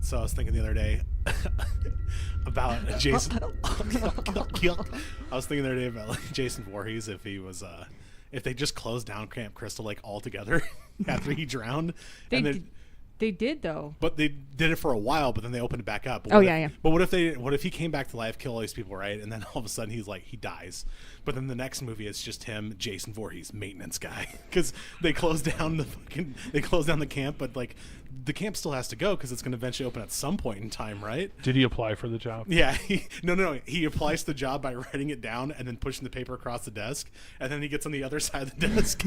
So I was thinking the other day about Jason. I was thinking the other day about like, Jason Voorhees if they just closed down Camp Crystal like altogether after he drowned. They did though. But they did it for a while, but then they opened it back up. Yeah. But what if he came back to life, kill all these people, right? And then all of a sudden he dies. But then the next movie it's just him, Jason Voorhees, maintenance guy, because they closed down the camp, but like the camp still has to go because it's going to eventually open at some point in time, right? Did he apply for the job? Yeah. No. He applies to the job by writing it down and then pushing the paper across the desk, and then he gets on the other side of the desk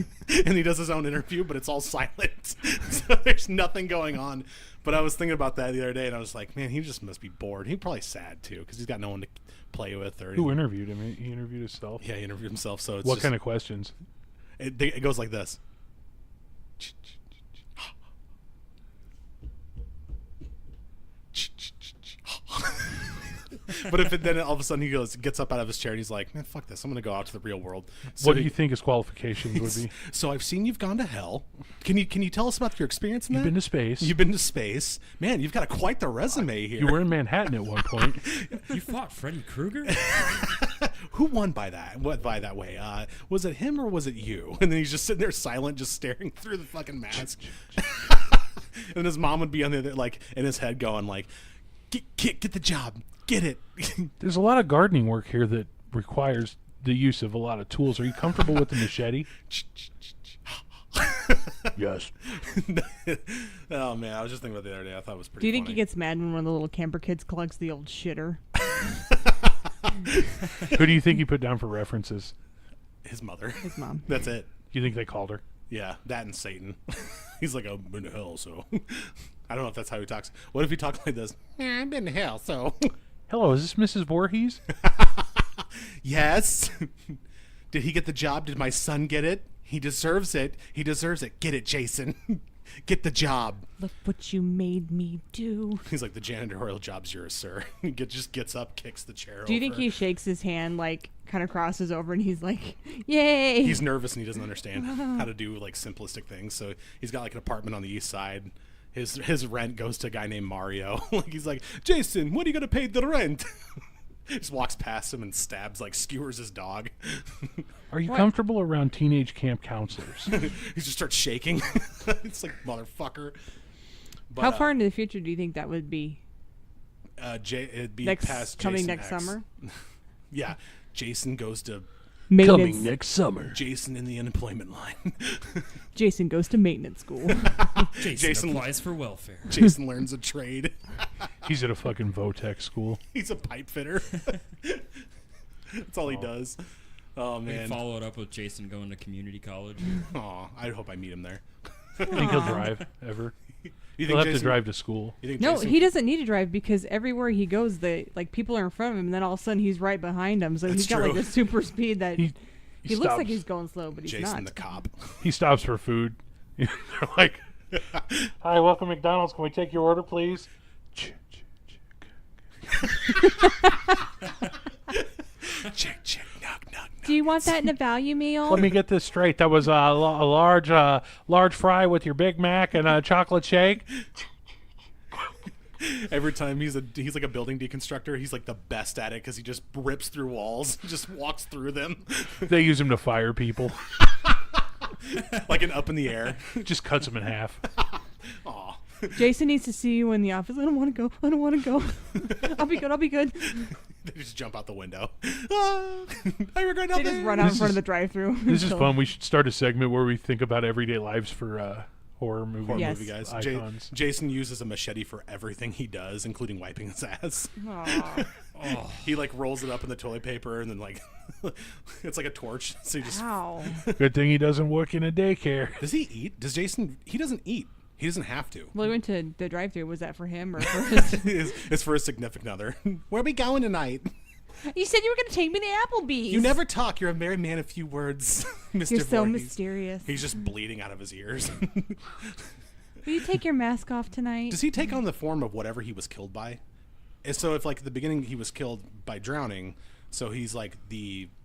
and he does his own interview, but it's all silent. So there's nothing going on. But I was thinking about that the other day, and I was like, man, he just must be bored. He's probably sad too because he's got no one to play with. Or who interviewed him? He interviewed himself. Yeah, he interviewed himself. So it's what kind of questions? It goes like this. But then all of a sudden he gets up out of his chair and he's like, man, fuck this. I'm going to go out to the real world. So what do you think his qualifications would be? So I've seen you've gone to hell. Can you tell us about your experience in that? You've been to space. You've been to space. Man, you've got quite the resume here. You were in Manhattan at one point. You fought Freddy Krueger? Who won by that? What by that way? Was it him or was it you? And then he's just sitting there silent, just staring through the fucking mask. And his mom would be on the other, like in his head going like, get the job. Get it. There's a lot of gardening work here that requires the use of a lot of tools. Are you comfortable with the machete? Yes. Oh man, I was just thinking about the other day. I thought it was pretty. Do you think funny. he gets mad when one of the little camper kids collects the old shitter? Who do you think he put down for references? His mother. His mom. That's it. You think they called her? Yeah, that and Satan. He's like, I've been to hell, so. I don't know if that's how he talks. What if he talks like this? Yeah, I've been to hell, so. Hello, is this Mrs. Voorhees? Yes. Did he get the job? Did my son get it? He deserves it. He deserves it. Get it, Jason. Get the job. Look what you made me do. He's like, the janitorial job's yours, sir. He just gets up, kicks the chair over. Do you think he shakes his hand, like, kind of crosses over, and he's like, yay? He's nervous and he doesn't understand how to do, like, simplistic things. So he's got, like, an apartment on the east side. His rent goes to a guy named Mario. Like, he's like, Jason, when are you going to pay the rent? Just walks past him and skewers his dog. Are you comfortable around teenage camp counselors? He just starts shaking. It's like, motherfucker. But, how far into the future do you think that would be? It'd be past coming Jason next X. summer? Yeah. Jason goes to Maintenance. Coming next summer. Jason in the unemployment line. Jason goes to maintenance school. Jason applies for welfare. Jason learns a trade. He's at a fucking Votech school. He's a pipe fitter. That's all he does. Oh, We man. follow it up with Jason going to community college. Aw, I hope I meet him there. I think he'll drive ever. You He'll think have to drive to school. You think No, Jason, he doesn't need to drive because everywhere he goes, people are in front of him, and then all of a sudden he's right behind him. So That's he's got true. like a super speed that He he looks like stops. he's going slow, but he's Jason not. the cop. He stops for food. They're like, "Hi, welcome to McDonald's. Can we take your order, please?" Check, knock. Do you want that in a value meal? Let me get this straight. That was a large fry with your Big Mac and a chocolate shake. Every time he's like a building deconstructor, he's like the best at it because he just rips through walls, just walks through them, They use him to fire people. like an up in the air. Just cuts them in half. Aw. Jason needs to see you in the office. I don't want to go. I'll be good. They just jump out the window. Ah, I regret They nothing. just run out in This front is- of the drive-thru. This is fun. We should start a segment where we think about everyday lives for horror movie. Horror Yes. movie guys. Icons. Jason uses a machete for everything he does, including wiping his ass. Aw. Oh, He like rolls it up in the toilet paper and then like it's like a torch. So he just Ow. Good thing he doesn't work in a daycare. does he eat? Does Jason? He doesn't eat. He doesn't have to. Well, he went to the drive-thru. Was that for him or for his... It's for his significant other. Where are we going tonight? You said you were going to take me to Applebee's. You never talk. You're a married man of few words, Mr. You're so Voorhees. mysterious. He's just bleeding out of his ears. Will you take your mask off tonight? Does he take on the form of whatever he was killed by? And so if like at the beginning he was killed by drowning, so he's like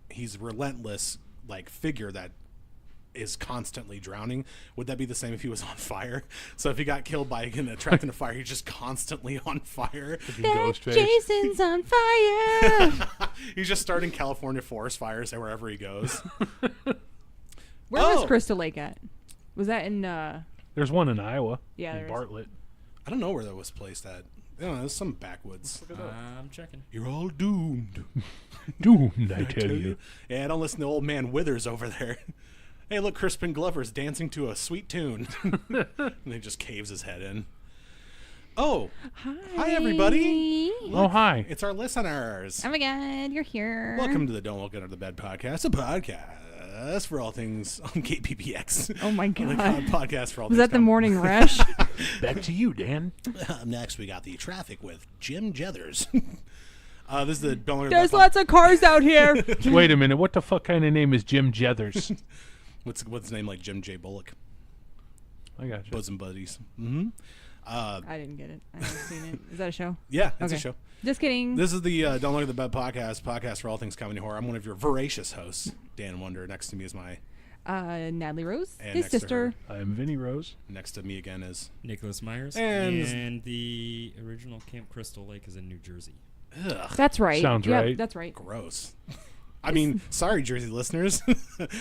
he's relentless like figure that is constantly drowning. Would that be the same if he was on fire? So if he got killed by getting trapped in a fire, he's just constantly on fire. Ghostface. Jason's on fire. He's just starting California forest fires wherever he goes. Where was Crystal Lake at? Was that in? There's one in Iowa. Yeah, in there is. Bartlett. I don't know where that was placed at. I don't know, it's some backwoods. I'm checking. You're all doomed. Doomed, I tell you. Yeah, don't listen to old man Withers over there. Hey, look, Crispin Glover's dancing to a sweet tune. And he just caves his head in. Oh, hi everybody. Oh, hi. It's our listeners. Oh my God, you're here. Welcome to the Don't Look Under the Bed podcast, a podcast for all things on KPPX. Oh my God. Podcast for all Was things that the morning rush? Back to you, Dan. Next, we got the traffic with Jim Jethers. This is the Don't Look Under There's the Bed lots of cars out here. Wait a minute. What the fuck kind of name is Jim Jethers? What's his name, like Jim J. Bullock? I got you. Bosom buddies. Mm-hmm. I didn't get it. I haven't seen it. Is that a show? Yeah, it's Okay. a show. Just kidding. This is the Don't Look at the Bed podcast for all things comedy horror. I'm one of your voracious hosts, Dan Wonder. Next to me is my Natalie Rose, And his next to sister. I'm Vinny Rose. next to me again is Nicholas Myers. And- the original Camp Crystal Lake is in New Jersey. ugh, That's right. Sounds Yep, right. That's right. gross. I mean, sorry, Jersey listeners.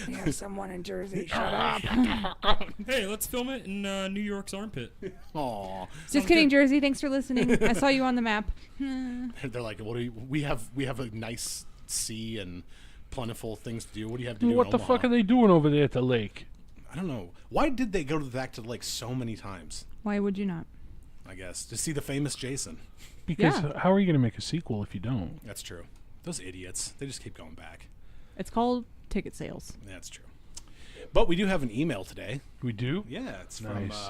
We have someone in Jersey. Shut up. Hey, let's film it in New York's armpit. Aw, Just kidding, Jersey. Thanks for listening. I saw you on the map. they're like, what do we have a nice sea and plentiful things to do. What do you have to do? What in the Omaha? fuck are they doing over there at the lake? I don't know. Why did they go back to the lake so many times? Why would you not? I guess to see the famous Jason. Because Yeah. how are you going to make a sequel if you don't? That's true. Those idiots. They just keep going back. It's called ticket sales. That's true. But we do have an email today. We do? Yeah, it's from Nice.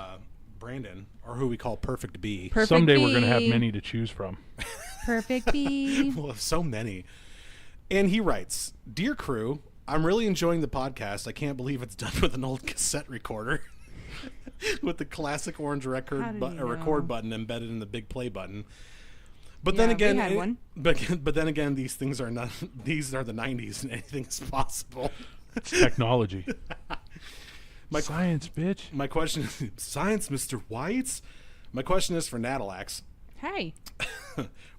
Brandon, or who we call Perfect B. Perfect Someday we're going to have B. many to choose from. Perfect B. We'll have so many. And he writes, Dear crew, I'm really enjoying the podcast. I can't believe it's done with an old cassette recorder. With the classic orange How record did he record know? button embedded in the big play button. But Yeah, then we again, had one. But then again, these things are not. These are the '90s, and anything's possible. It's technology. My- Science, bitch. My question is, science, Mr. Whites. My question is for Natalax. Hey.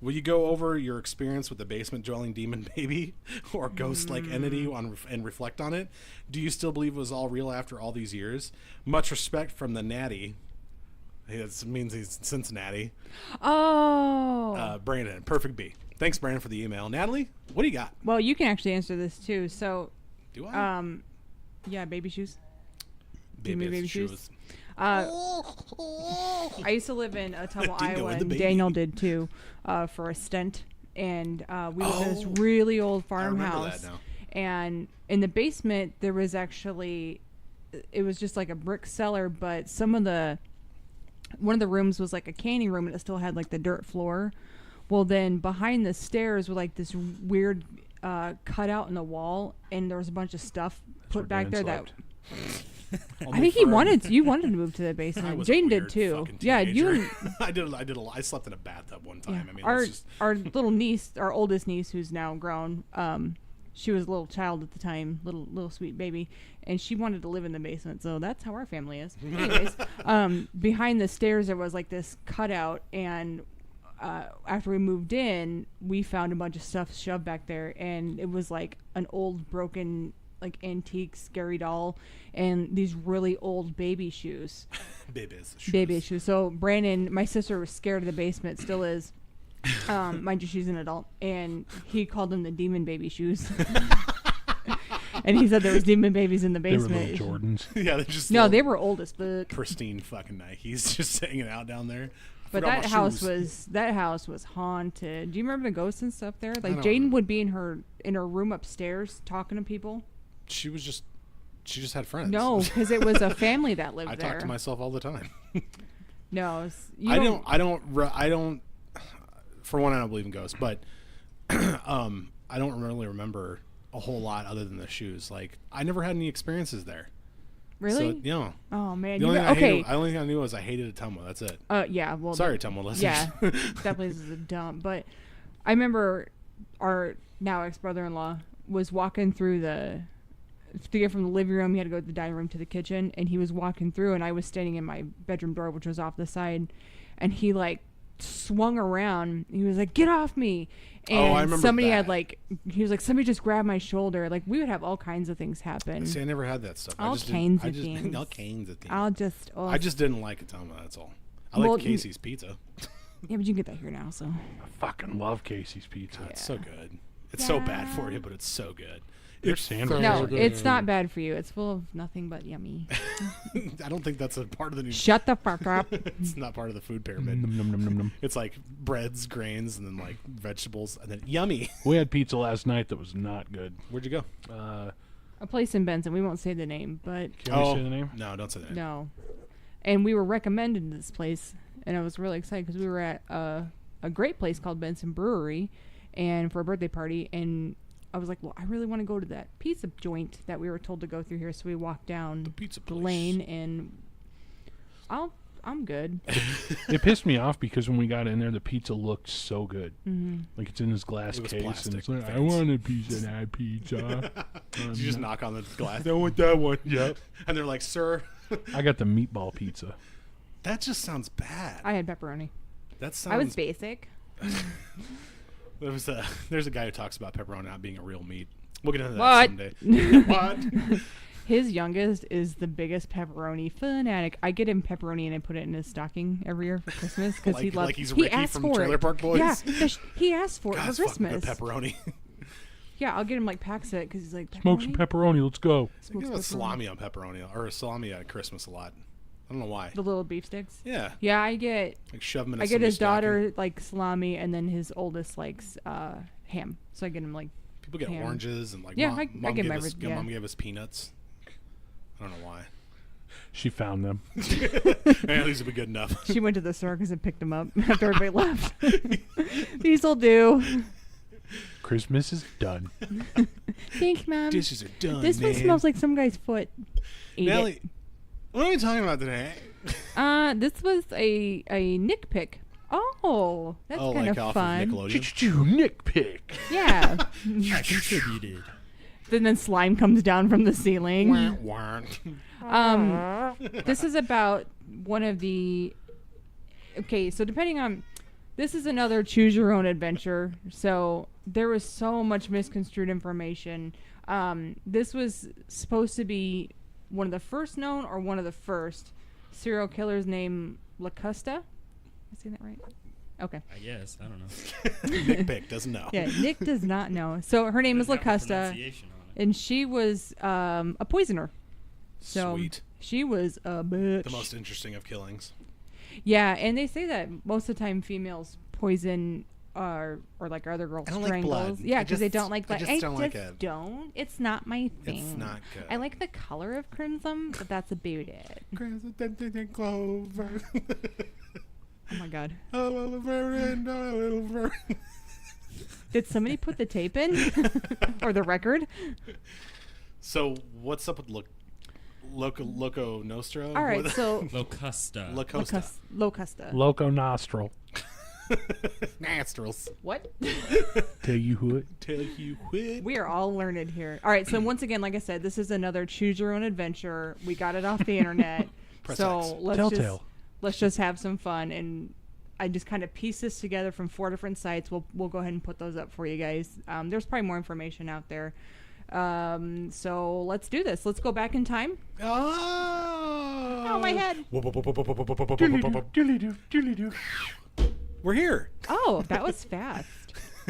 Will you go over your experience with the basement dwelling demon baby or ghost-like entity and reflect on it? Do you still believe it was all real after all these years? Much respect from the Natty. It means he's Cincinnati. Oh. Brandon, Perfect B. Thanks, Brandon, for the email. Natalie, what do you got? Well, you can actually answer this too. So, Do I? yeah, baby shoes. Baby, me baby it's shoes? I used to live in Ottumwa, Dingo Iowa, and the and baby. Daniel did too, for a stint. And we lived in this Oh, really old I remember farmhouse. that now. And in the basement, there was actually, it was just like a brick cellar, but one of the rooms was like a canning room, and it still had like the dirt floor. Well, then behind the stairs was like this weird cutout in the wall, and there was a bunch of stuff put where back Dan there that. slept. I think you wanted to move to the I basement. was a Jane did weird too. fucking Yeah, you teenager. and I slept in a bathtub one time. yeah. I mean, our it's just, our little niece, our oldest niece, who's now grown. She was a little child at the time, little sweet baby, and she wanted to live in the basement. So that's how our family is. Anyways, behind the stairs there was like this cutout, and after we moved in, we found a bunch of stuff shoved back there, and it was like an old broken like antique scary doll and these really old baby shoes. Baby shoes. So Brandon, my sister, was scared of the basement, still is. Mind you, she's an adult, and he called them the demon baby shoes. And he said there was demon babies in the They were basement. little Jordans. Yeah, they're just No, little they were old as fuck. pristine fucking Nikes just hanging out down there. I But forgot that my house shoes. was haunted. Do you remember the ghosts and stuff there? Like don't Jaden remember. would be in her room upstairs talking to people. She just had friends. No, because it was a family that lived I there. talk to myself all the time. No, I don't. For one, I don't believe in ghosts, but I don't really remember a whole lot other than the shoes. Like, I never had any experiences there. Really? So, you know, Oh man. the You only thing, okay. the only thing I knew was I hated Ottumwa. That's it. Yeah. Well. Sorry, Ottumwa listeners. Yeah. That place is a dump. But I remember our now ex-brother-in-law was walking through to get from the living room, he had to go to the dining room to the kitchen, and he was walking through, and I was standing in my bedroom door, which was off the side, and he like swung around. He was like, "Get off me!" And I remember somebody that. had like, he was like, "Somebody just grabbed my shoulder." Like we would have all kinds of things happen. See, I never had that stuff. All kinds of things. All kinds of things. I I just didn't like Atoma, that's all. I like Casey's pizza. Yeah, but you can get that here now, so. I fucking love Casey's Pizza. It's so good. It's so bad for you, but it's so good. Their It's sandwiches No, are good. it's not bad for you. It's full of nothing but yummy. I don't think that's a part of the new. Shut the fuck up. It's not part of the food pyramid. Num, num, num, num, num. It's like breads, grains, and then like vegetables, and then yummy. We had pizza last night that was not good. Where'd you go? A place in Benson. We won't say the name, but Can we say the name? No, don't say that. no. And we were recommended this place, and I was really excited because we were at a great place called Benson Brewery, and for a birthday party, and I was like, well, I really want to go to that pizza joint that we were told to go through here, so we walked down The pizza the place. lane, and I'm good. It pissed me off because when we got in there, the pizza looked so good. Mm-hmm. Like it's in this glass It was case, plastic, and it's like, I fancy. want a piece of that pizza. Did you just knock on the glass? I want that one. Yep. And they're like, "Sir, I got the meatball pizza. that just sounds bad." I had pepperoni. That sounds. I was basic. There's a guy who talks about pepperoni not being a real meat. We'll get into that What? someday. What? His youngest is the biggest pepperoni fanatic. I get him pepperoni and I put it in his stocking every year for Christmas because he loves. Like he's he Ricky asked from for Trailer it. Park Boys. Yeah, he asked for it God, for it's fucking good Christmas. pepperoni. Yeah, I'll get him like packs of it because he's like Smoke some pepperoni. Let's go. I Smokes give a pepperoni. salami on pepperoni or a salami at Christmas a lot. I don't know why. The little beef sticks. Yeah, Yeah, I get like shove them in. I get his daughter like salami, and then his oldest likes ham. So I get him like People get ham. oranges and like Yeah, mom, I mom give gave him us everything, yeah. mom gave us peanuts. I don't know why. She found them. At least it'll be good enough. she went to the circus and picked them up after everybody left. These'll do. Christmas is done. Thanks, Mom. Dishes are done. This one man. smells like some guy's foot. Ate Nelly, what are we talking about today? it. This was a Nick pick. Oh, that's Oh, kind like of off fun. of Nickelodeon. Nick pick. Yeah. I contributed. Then slime comes down from the ceiling. Wah, Um, this is about one of the. Okay, so depending on, this is another choose your own adventure. So there was so much misconstrued information. This was supposed to be one of the first known or one of the first serial killers named Locusta. Am I saying that right? Okay. I guess. I don't know. Nick Pick doesn't know. Yeah, Nick does not know. So her name is Doesn't have a Locusta, pronunciation on it. and she was a poisoner. So Sweet. she was a bitch. The most interesting of killings. Yeah, and they say that most of the time females poison or like other girls I don't like strangles. blood. Yeah, I because they just- don't like I blood. just don't like it. Don't. It's not my thing. It's not good. I like the color of crimson, but that's about it. Crimson Clover. Oh my god. A little and a little Did somebody put the tape in? Or the record? So what's up with Loco Nostro? All right, What- so Locusta. Locusta. Locusta. Loco nostril. Nostrils. What? Tell you what. Tell you what. We are all learned here. All right, so once again, like I said, this is another choose your own adventure. We got it off the internet. Press so X. Telltale. let's just have some fun, and I just kind of pieced this together from 4 different sites. We'll go ahead and put those up for you guys. There's probably more information out there. So let's do this. Let's go back in time. Oh, my head. Doodly-doo. We're here. Oh, that was fast.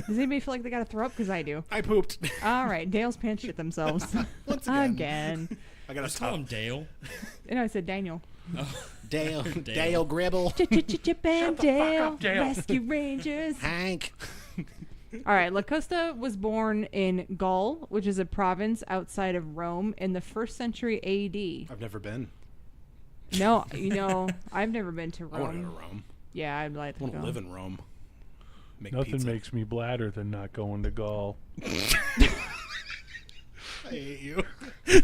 Does anybody feel like they got to throw up? Because I do. I pooped. All right, Dale's pants shit themselves. Once again. Again. I got Let's to call stop. him Dale. And I said Daniel. Oh, Dale. Dale. Dale Gribble. Chip and Dale, up, Dale. Rescue Rangers. Hank. All right, Locusta was born in Gaul, which is a province outside of Rome, in the 1st century A.D. I've never been. No, I've never been to I want to go Rome. to Rome. Yeah, I'd like I to want go. to live in Rome. Make Nothing pizza. makes me bladder than not going to Gaul. I hate you. God.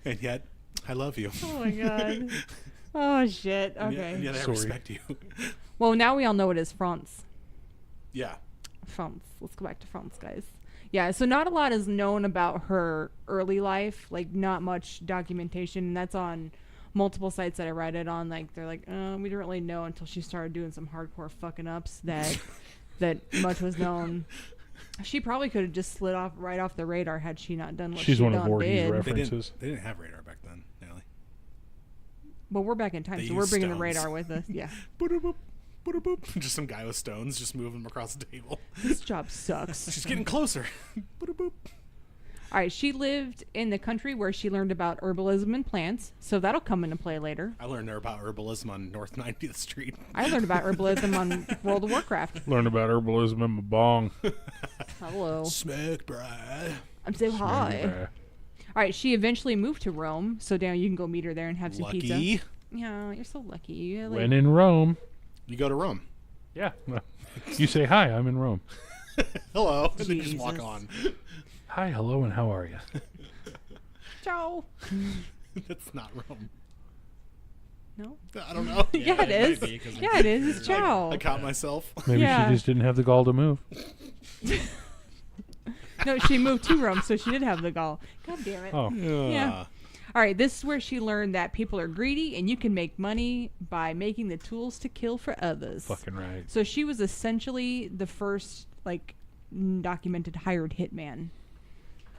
And yet, I love you. Oh my god. Oh shit. And yet, Okay. and yet I Sorry. respect you. Well, now we all know it is France. Yeah. France. Let's go back to France, guys. Yeah. So not a lot is known about her early life, like not much documentation. And that's on multiple sites that I read it on. Like they're like, we didn't really know until she started doing some hardcore fucking ups that much was known. She probably could have just slid right off the radar had she not done what She's she one of done Vordy's did. references. They didn't have radar back then, Natalie. But we're back in time, They so we're used bringing the stones. radar with us. Yeah. Boop, boop, boop. Just some guy with stones just moving them across the table. This job sucks. She's getting closer. Boop, boop. All right, she lived in the country where she learned about herbalism and plants, so that'll come into play later. I learned there about herbalism on North 90th Street. I learned about herbalism on World of Warcraft. Learned about herbalism in my bong. Hello. Smoke, bruh. I'm so high. Bruh. All right, she eventually moved to Rome, so now you can go meet her there and have some Lucky. pizza. Yeah, you're so lucky. You're like, When in Rome. You go to Rome. Yeah. You say, hi, I'm in Rome. Hello. And then you just walk Jesus. on. Hi, hello, and how are you? ciao. That's not Rome. No? I don't know. Yeah, it is. might be, 'cause Yeah, it is. It's ciao. I caught myself. Maybe Yeah. she just didn't have the gall to move. No, she moved to Rome, so she did have the gall. God damn it. Oh, Yeah. All right, this is where she learned that people are greedy and you can make money by making the tools to kill for others. fucking right. So she was essentially the first, like, documented hired hitman.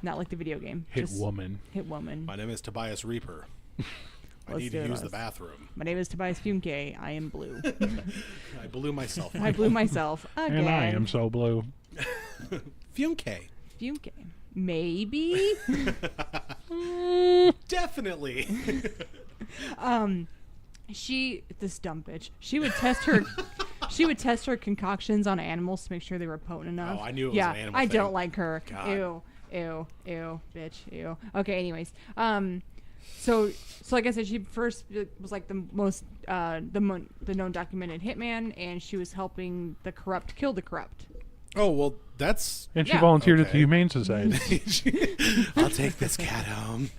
Not like the video game. Hit just woman. Hit woman. My name is Tobias Reaper. I Let's need do to it, use the us. bathroom. My name is Tobias Funke. I am blue. I blew myself. I blew myself again. And I am so blue. Funke. Funke. Maybe. Definitely. This dumb bitch. She would test her concoctions on animals to make sure they were potent enough. Oh, I knew it was yeah, an animal I thing. don't like her. God. Ew, bitch, ew. Okay, anyways. So like I said, she first was like the most the known documented hitman, and she was helping the corrupt kill the corrupt. Oh, well, that's... And she Yeah. volunteered at the Okay. Humane Society. I'll take this cat home.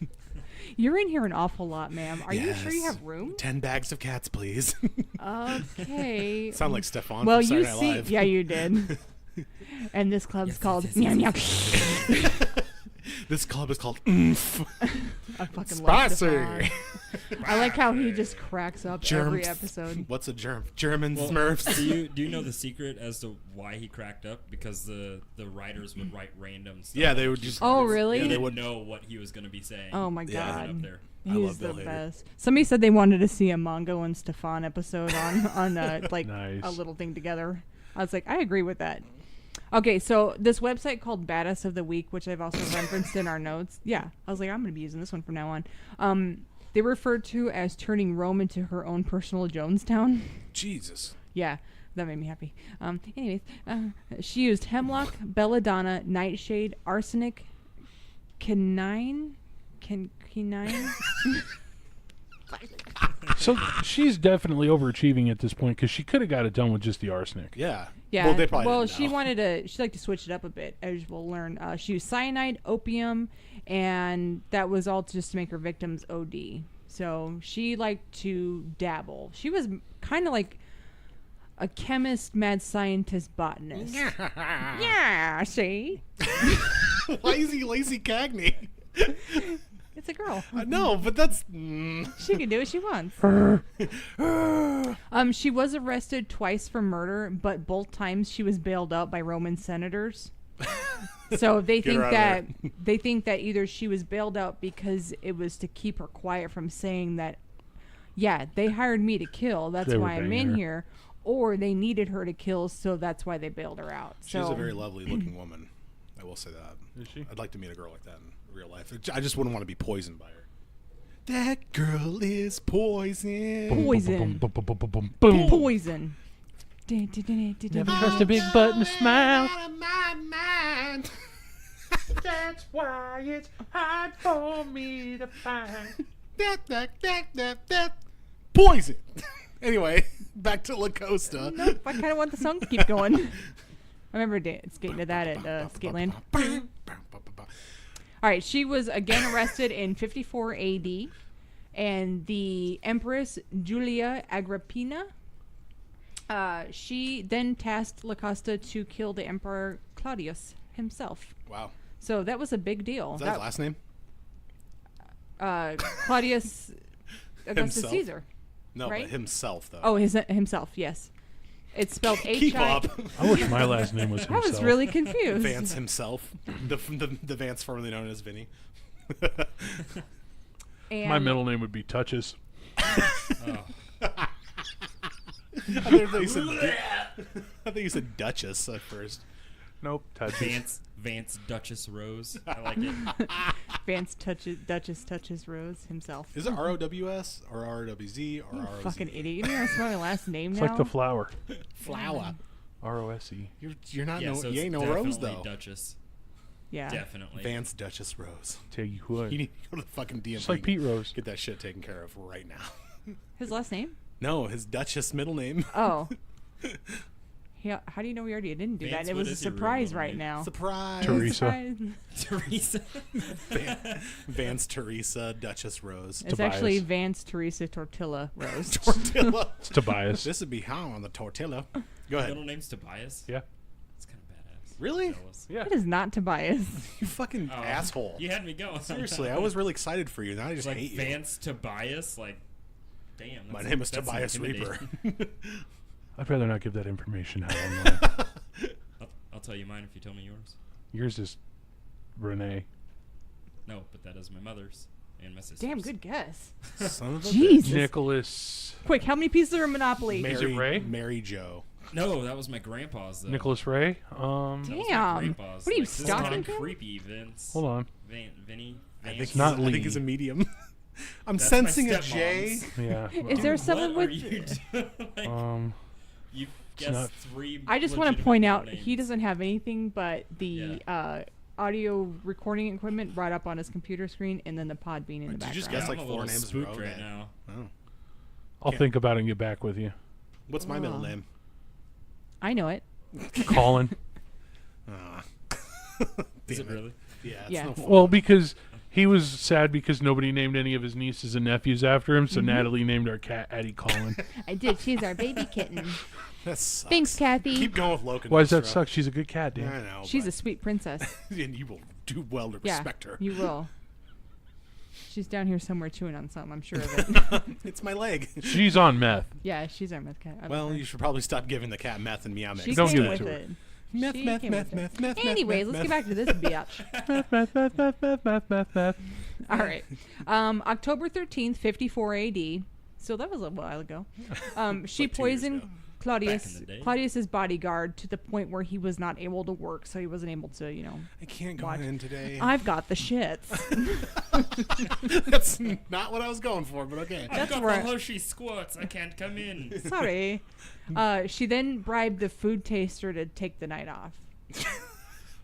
You're in here an awful lot, ma'am. Are you sure you Yes. have room? 10 bags of cats, please. Okay. Sound like Stefan Well, from you Saturday Night see, Live. yeah, you did. And this club's called yes, Meow Meow. This club is called Oomph. I fucking love Spicy. Stefan. I like how he just cracks up every Germs. episode. What's a germ? German Well, Smurfs. do you know the secret as to why he cracked up? Because the writers would write random stuff. Yeah, they would just... Oh, really? Yeah, they would- would know what he was going to be saying. Oh my Yeah. Right up god. there. I love He's Bill the Hader. best. Somebody said they wanted to see a Mongo and Stefan episode on like Nice. a little thing together. I was like, I agree with that. Okay, so this website called Badass of the Week, which I've also referenced in our notes. Yeah, I was like, I'm going to be using this one from now on. They referred to as turning Rome into her own personal Jonestown. Jesus. Yeah, that made me happy. Anyways, she used hemlock, belladonna, nightshade, arsenic, quinine. So she's definitely overachieving at this point because she could have got it done with just the arsenic. Yeah. Yeah. Well, they probably didn't she know. wanted to. She liked to switch it up a bit, as we'll learn. She used cyanide, opium, and that was all just to make her victims OD. So she liked to dabble. She was kind of like a chemist, mad scientist, botanist. Yeah. See, Lazy Cagney. it's a girl. No, but that's... She can do what she wants. She was arrested twice for murder, but both times she was bailed out by Roman senators. So they Get think her out that of they think that either she was bailed out because it was to keep her quiet from saying that, yeah, they hired me to kill, that's They were why I'm banging in her. here, or they needed her to kill, so that's why they bailed her out. She's so a very lovely looking woman. I will say that. Is she? I'd like to meet a girl like that in real life. I just wouldn't want to be poisoned by her. That girl is poison. Poison. Boom, boom, boom, boom, boom, boom. Poison. Never trust a big butt and a smile. Out of my mind. That's why it's hard for me to find. that. Poison. Anyway, back to Locusta. Nope, I kind of want the song to keep going. I remember skating to that at Skateland. All right, she was again arrested in 54 AD, and the Empress Julia Agrippina, she then tasked Locusta to kill the Emperor Claudius himself. Wow. So that was a big deal. Is that his last name? Claudius Augustus Himself? Caesar. No, Right? but himself though. Oh, himself. Yes, it's spelled Keep H-I. up. I wish my last name was I himself. was really confused. Vance himself, the Vance formerly known as Vinny. And My middle name would be Touches. Oh. I thought you said Duchess at first. Nope, Touches. Vance Duchess Rose. I like it. Vance Duchess touches Rose himself. Is it ROWS or ROWZ or You ROZ? fucking idiot! You know my last name It's now. like the flower. Flower. ROSE. You're not Yeah, no. so You it's ain't no Rose definitely though. Duchess. Yeah. Definitely. Vance Duchess Rose. Tell you what. You need to go to the fucking DMV. Just like Pete Rose. Get that shit taken care of right now. His last name? No, his Duchess middle name. Oh. How do you know we already didn't do Vance, that? It what was a is your real surprise middle right name? now. Surprise. Teresa. Surprise. Teresa. Vance Teresa Duchess Rose. It's Tobias. actually Vance Teresa Tortilla Rose. Tortilla. It's Tobias. This would be how on the tortilla. Go Middle ahead. name's Tobias. Yeah. That's kind of badass. Really? Jealous. Yeah. It is not Tobias. You fucking Oh, asshole. You had me going. Seriously, I was really excited for you. Now I It's just like hate you. Vance Tobias. Like, damn. My that's- name is that's Tobias Reaper. intimidating. I'd rather not give that information out online. I'll tell you mine if you tell me yours. Yours is Renee. No, but that is my mother's and my sister's. Damn, good guess. Son of a Jeez. bitch. Nicholas. Quick, how many pieces are in Monopoly? Is it Ray? Mary Joe. No, that was my grandpa's though. Nicholas Ray. That was my Damn. grandpa's. What are you, This is stalking kinda him? creepy, Vince. Hold on. Vinny. I Vance. think, not I think Lee. he's a medium. I'm That's sensing my a J. stepmom's. Yeah. Is there Dude, someone what with? are you doing? Like, It's you not- guessed three. I just want to legitimate point out names. he doesn't have anything but the audio recording equipment brought up on his computer screen, and then the pod being in the Did you just background. guess like I'm a four little names in a spooked row? right then? now. Oh. I'll Yeah. think about it and get back with you. What's my middle Oh. name? I know it. Colin. Ah. Is Damn it really? Yeah. It's Yeah. No fun. Well, because he was sad because nobody named any of his nieces and nephews after him, so Natalie named our cat Addie Colin. I did. She's our baby kitten. That sucks. Thanks, Kathy. Keep going with Logan. Why does that suck? She's a good cat, I Dan. know. She's a but- sweet princess. and you will do well to Yeah, respect her. you will. She's down here somewhere chewing on something. I'm sure of it. It's my leg. She's on meth. Yeah, she's our meth cat. I love Well, her. you should probably stop giving the cat meth and meow mix. She Don't came give it with to her. it. Meth, She meth, came meth, with it. meth, meth, meth. Anyways, meth, let's get meth. back to this bitch. Meth, meth, meth, meth, meth, meth, meth, meth. All right. October 13th, 54 AD. So that was a while ago. She Like 2 years poisoned ago. Claudius, Back in the day. Claudius's bodyguard to the point where he was not able to work, so he wasn't able to, I can't go Watch. in today. I've got the shits. That's not what I was going for, but okay. I've got where- the Hershey squirts. I can't come in. Sorry. She then bribed the food taster to take the night off.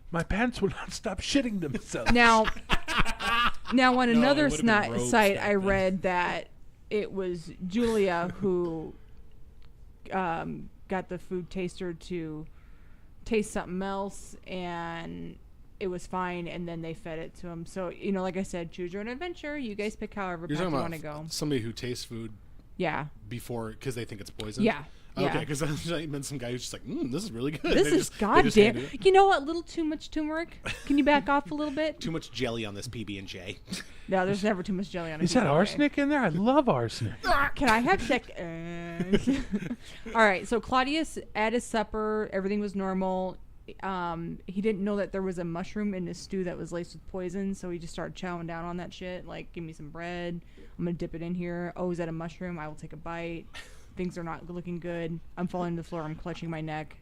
My pants will not stop shitting themselves. Now on another it would've been robes site, back I then. read that it was Julia who got the food taster to taste something else, and it was fine, and then they fed it to him. So, like I said, choose your own adventure. You guys pick however You're path you talking want to about go. somebody who tastes food Yeah. before because they think it's poison. Yeah. Okay, Yeah. because I meant some guy who's just like, this is really good. This They is just- they just goddamn. hand it. You know what? A little too much turmeric. Can you back off a little bit? Too much jelly on this PB and J. No, there's never too much jelly on it. Is that arsenic in there? I love arsenic. Can I have All right. So Claudius at his supper, everything was normal. He didn't know that there was a mushroom in his stew that was laced with poison, so he just started chowing down on that shit. Like, give me some bread. I'm gonna dip it in here. Oh, is that a mushroom? I will take a bite. Things are not looking good. I'm falling to the floor. I'm clutching my neck.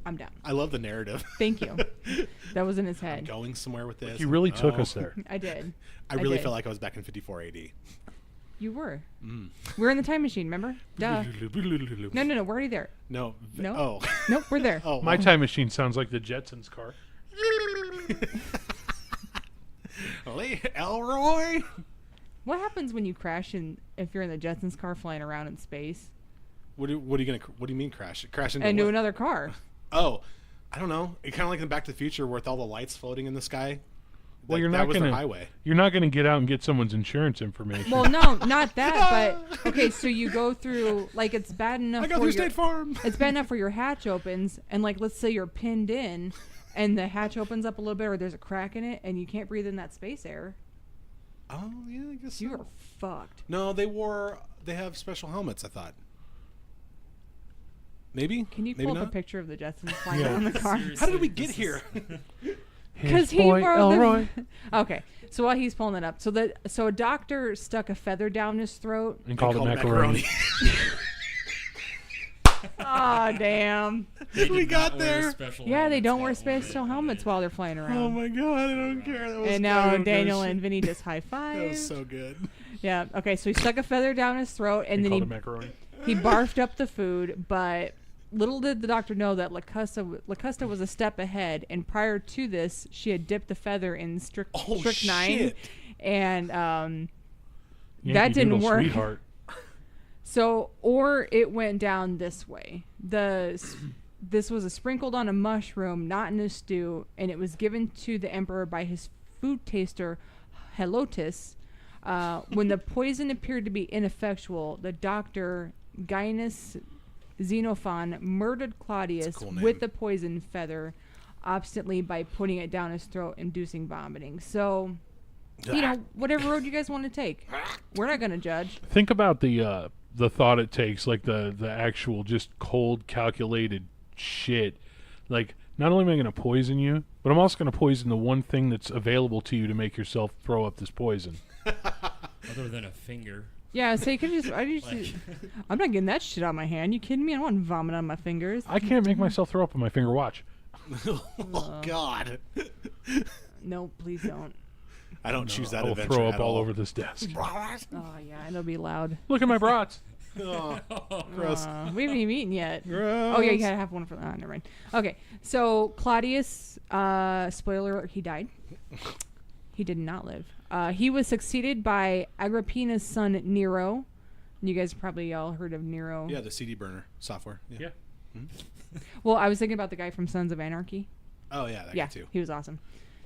I'm down. I love the narrative. Thank you. That was in his I'm head. going somewhere with this. You really took Oh. us there. I did. I really did. felt like I was back in 54 AD. You were. We're in the time machine, remember? Duh. No. We're already there. No. No? Oh. Nope, we're there. Oh. My time machine sounds like the Jetsons car. Elroy. What happens when you crash if you're in the Jetsons car flying around in space? What do you mean crash? Crash into Into what? another car. Oh, I don't know. It kind of like in Back to the Future with all the lights floating in the sky. Well, That- you're that not was their gonna. highway. You're not gonna get out and get someone's insurance information. Well, no, not that, but okay, so you go through like it's bad enough I go for through your, State Farm. it's bad enough for your hatch opens, and like let's say you're pinned in and the hatch opens up a little bit or there's a crack in it and you can't breathe in that space air. Oh yeah, I guess You so. are fucked. No, they have special helmets, I thought. Maybe? Can you Maybe pull up not? a picture of the Jetsons flying Yeah. around the car? How did we Seriously, get this here? is- Because His he boy wrote Elroy. Okay, so while he's pulling it up, so a doctor stuck a feather down his throat. And called it Called macaroni. Ah, damn. They We did got not wear there. special Yeah, they helmets don't that wear one special bit. helmets while they're flying around. Oh my god, I don't care. That was And now I don't give a Daniel shit. and Vinny just high five. That was so good. Yeah. Okay. So he stuck a feather down his throat, and And then called it macaroni. he barfed up the food. But little did the doctor know that Locusta was a step ahead, and prior to this, she had dipped the feather in Oh, strychnine, shit. and Yankee that didn't Doodle work. Sweetheart. So, or it went down this way. This was sprinkled on a mushroom, not in a stew, and it was given to the emperor by his food taster, Helotus. When the poison appeared to be ineffectual, the doctor, Gaius Xenophon, murdered Claudius That's a cool name. with the poison feather, obstinately by putting it down his throat, inducing vomiting. So, you know, whatever road you guys want to take, we're not going to judge. Think about the thought it takes, like the actual just cold, calculated shit. Like, not only am I going to poison you, but I'm also going to poison the one thing that's available to you to make yourself throw up this poison. Other than a finger. Yeah, so you could just. I'm not getting that shit out of my hand. You kidding me? I don't want vomit on my fingers. I can't make myself throw up on my finger. Watch. Oh god. No, please don't. I don't choose that I will adventure throw up at all over this desk. Oh yeah, it'll be loud. Look at my brats. Oh, gross. We haven't even eaten yet. Gross. Oh yeah, you gotta have one for that. Never mind. Okay, so Claudius, spoiler alert, he died. He did not live. He was succeeded by Agrippina's son Nero. You guys probably all heard of Nero. Yeah, the CD burner software. Yeah. Well, I was thinking about the guy from Sons of Anarchy. Oh yeah, that Yeah, guy too. he was awesome.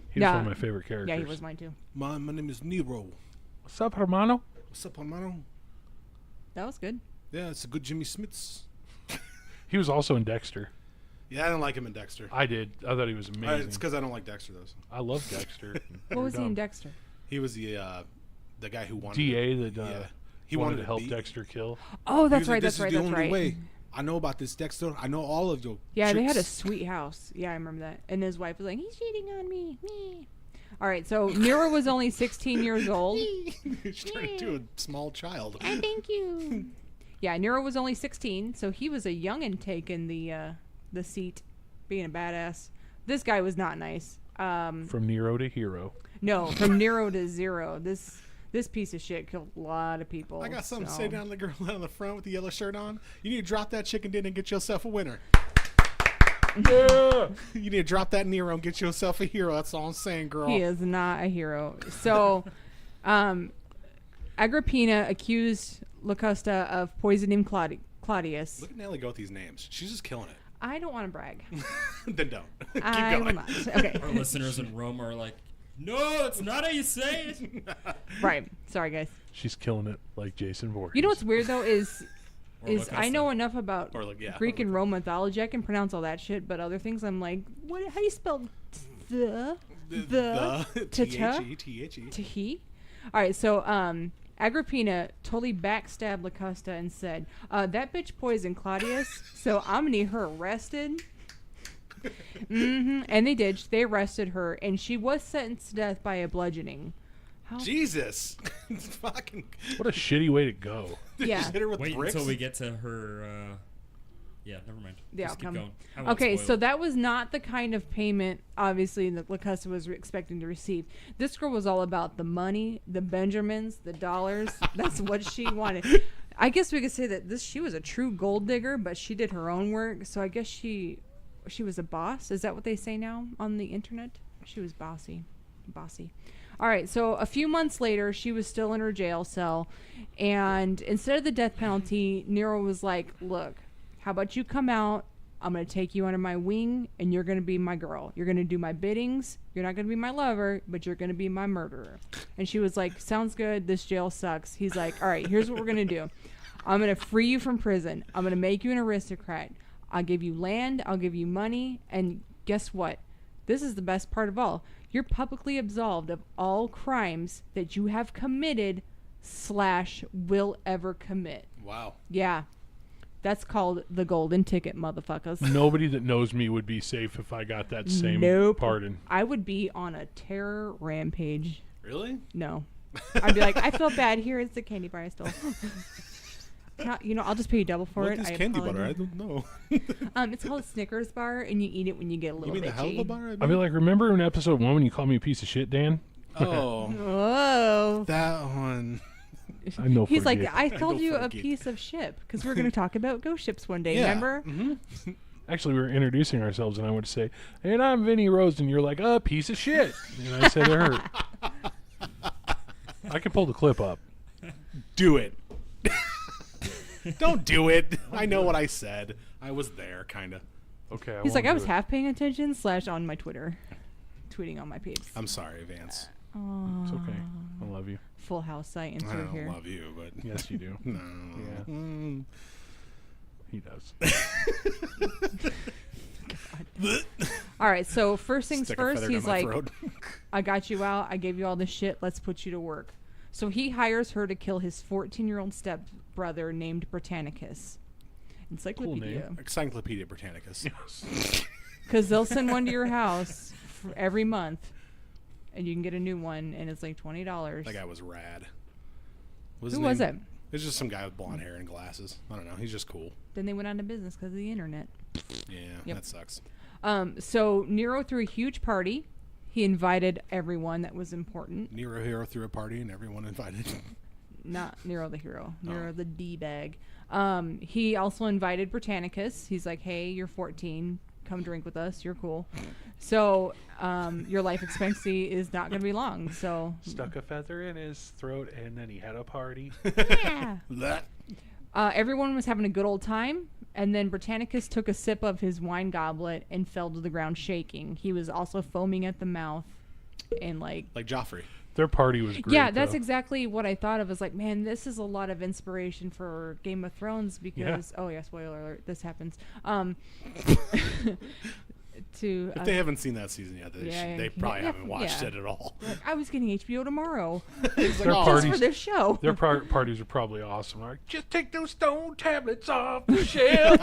He's Yeah. one of my favorite characters. Yeah, he was mine too. My name is Nero. What's up, hermano? What's up, hermano? That was good. Yeah, it's a good Jimmy Smits. He was also in Dexter. Yeah, I don't like him in Dexter. I did. I thought he was amazing. It's because I don't like Dexter though. I love Dexter. What was he in Dexter? Dexter? He was the guy who wanted. DA that Yeah. he wanted to help Dexter kill. Oh, He that's was like, right. "This That's right. is the That's only right. way. I know about this Dexter. I know all of your. Yeah, they had a tricks." sweet house. Yeah, I remember that. And his wife was like, "He's cheating on me." Me. All right, so Nero was only 16 years old. He's turned into a small child. I thank you. Yeah, Nero was only 16, so he was a youngin' taking the seat, being a badass. This guy was not nice. From Nero to hero. No, from Nero to zero. This piece of shit killed a lot of people. I got something to so. say down to the girl down the front with the yellow shirt on. You need to drop that chicken din and get yourself a winner. Yeah. You need to drop that Nero and get yourself a hero. That's all I'm saying, girl. He is not a hero. So, Agrippina accused Locusta of poisoning Claudius. Look at Nelly go with these names. She's just killing it. I don't want to brag. Then don't. Keep I will going. not. Okay. Our listeners in Rome are like, no, it's not how you say it. Right. Sorry, guys. She's killing it like Jason Voorhees. You know what's weird though is Or I Locusta. know enough about Or like, yeah. Greek and Roman mythology. I can pronounce all that shit, but other things I'm like, what? How do you spell the T-H-E. to he? All right, so Agrippina totally backstabbed Locusta and said, "That bitch poisoned Claudius, so I'm gonna need her arrested." And they did. They arrested her, and she was sentenced to death by a bludgeoning. How? Jesus. Fucking. What a shitty way to go. Yeah. Just hit her with Wait bricks. until we get to her. Yeah, never mind. The Just keep outcome. going. I won't Okay, spoil so it. that was not the kind of payment, obviously, that Locusta was expecting to receive. This girl was all about the money, the Benjamins, the dollars. That's what she wanted. I guess we could say that she was a true gold digger, but she did her own work. So I guess she was a boss. Is that what they say now on the internet? She was bossy. All right, so a few months later, she was still in her jail cell, and instead of the death penalty, Nero was like, "Look, how about you come out? I'm going to take you under my wing, and you're going to be my girl. You're going to do my biddings. You're not going to be my lover, but you're going to be my murderer." And she was like, "Sounds good. This jail sucks." He's like, "All right, here's what we're going to do. I'm going to free you from prison. I'm going to make you an aristocrat. I'll give you land. I'll give you money. And guess what? This is the best part of all. You're publicly absolved of all crimes that you have committed / will ever commit. Wow. Yeah. That's called the golden ticket, motherfuckers. Nobody that knows me would be safe if I got that same Nope. pardon. I would be on a terror rampage. Really? No. I'd be like, I feel bad. Here is the candy bar I stole. I'll just pay you double for What it. is I candy butter? I apologize. don't know. It's called a Snickers bar, and you eat it when you get a little You mean the itchy. hell of a bar? I'd be like, remember in episode 1 when you called me a piece of shit, Dan? Oh, Whoa. that one. I know. He's like, forget. I called go you a forget. piece of ship because we're going to talk about ghost ships one day. Yeah. Remember? Mm-hmm. Actually, we were introducing ourselves, and I would say, and I'm Vinny Rose, and you're like, a piece of shit. And I said it hurt. I can pull the clip up. Do it. Don't do it. I know what I said. I was there, kind of. Okay. He's like, I won't was do it. half paying attention / on my Twitter. Tweeting on my page. I'm sorry, Vance. It's okay. I love you. Full house site I insert don't here. love you, but Yes, you do. no. Yeah. Mm. He does. All right, so first things Stick a first, feather down he's my like, throat. I got you out. I gave you all this shit. Let's put you to work. So he hires her to kill his 14-year-old stepbrother named Britannicus. Encyclopedia. Encyclopedia Britannicus. Because they'll send one to your house for every month, and you can get a new one, and it's like $20. That guy was rad. Who was it? It's just some guy with blonde hair and glasses. I don't know. He's just cool. Then they went out of business because of the internet. Yeah, Yep. that sucks. So Nero threw a huge party. He invited everyone that was important. Nero Hero threw a party and everyone invited. Not Nero the hero. Oh. Nero the D-bag. He also invited Britannicus. He's like, hey, you're 14. Come drink with us. You're cool. So your life expectancy is not going to be long. So Stuck a feather in his throat, and then he had a party. yeah. That. Everyone was having a good old time. And then Britannicus took a sip of his wine goblet and fell to the ground shaking. He was also foaming at the mouth and like Joffrey. Their party was great. yeah, that's though. exactly what I thought of. Is like, man, this is a lot of inspiration for Game of Thrones because oh yeah, spoiler alert, this happens. If they haven't seen that season yet, they probably haven't watched it at all. like, I was getting HBO tomorrow It's like, Their oh, just parties- for this show. Their parties are probably awesome. Like, just take those stone tablets off the shelf.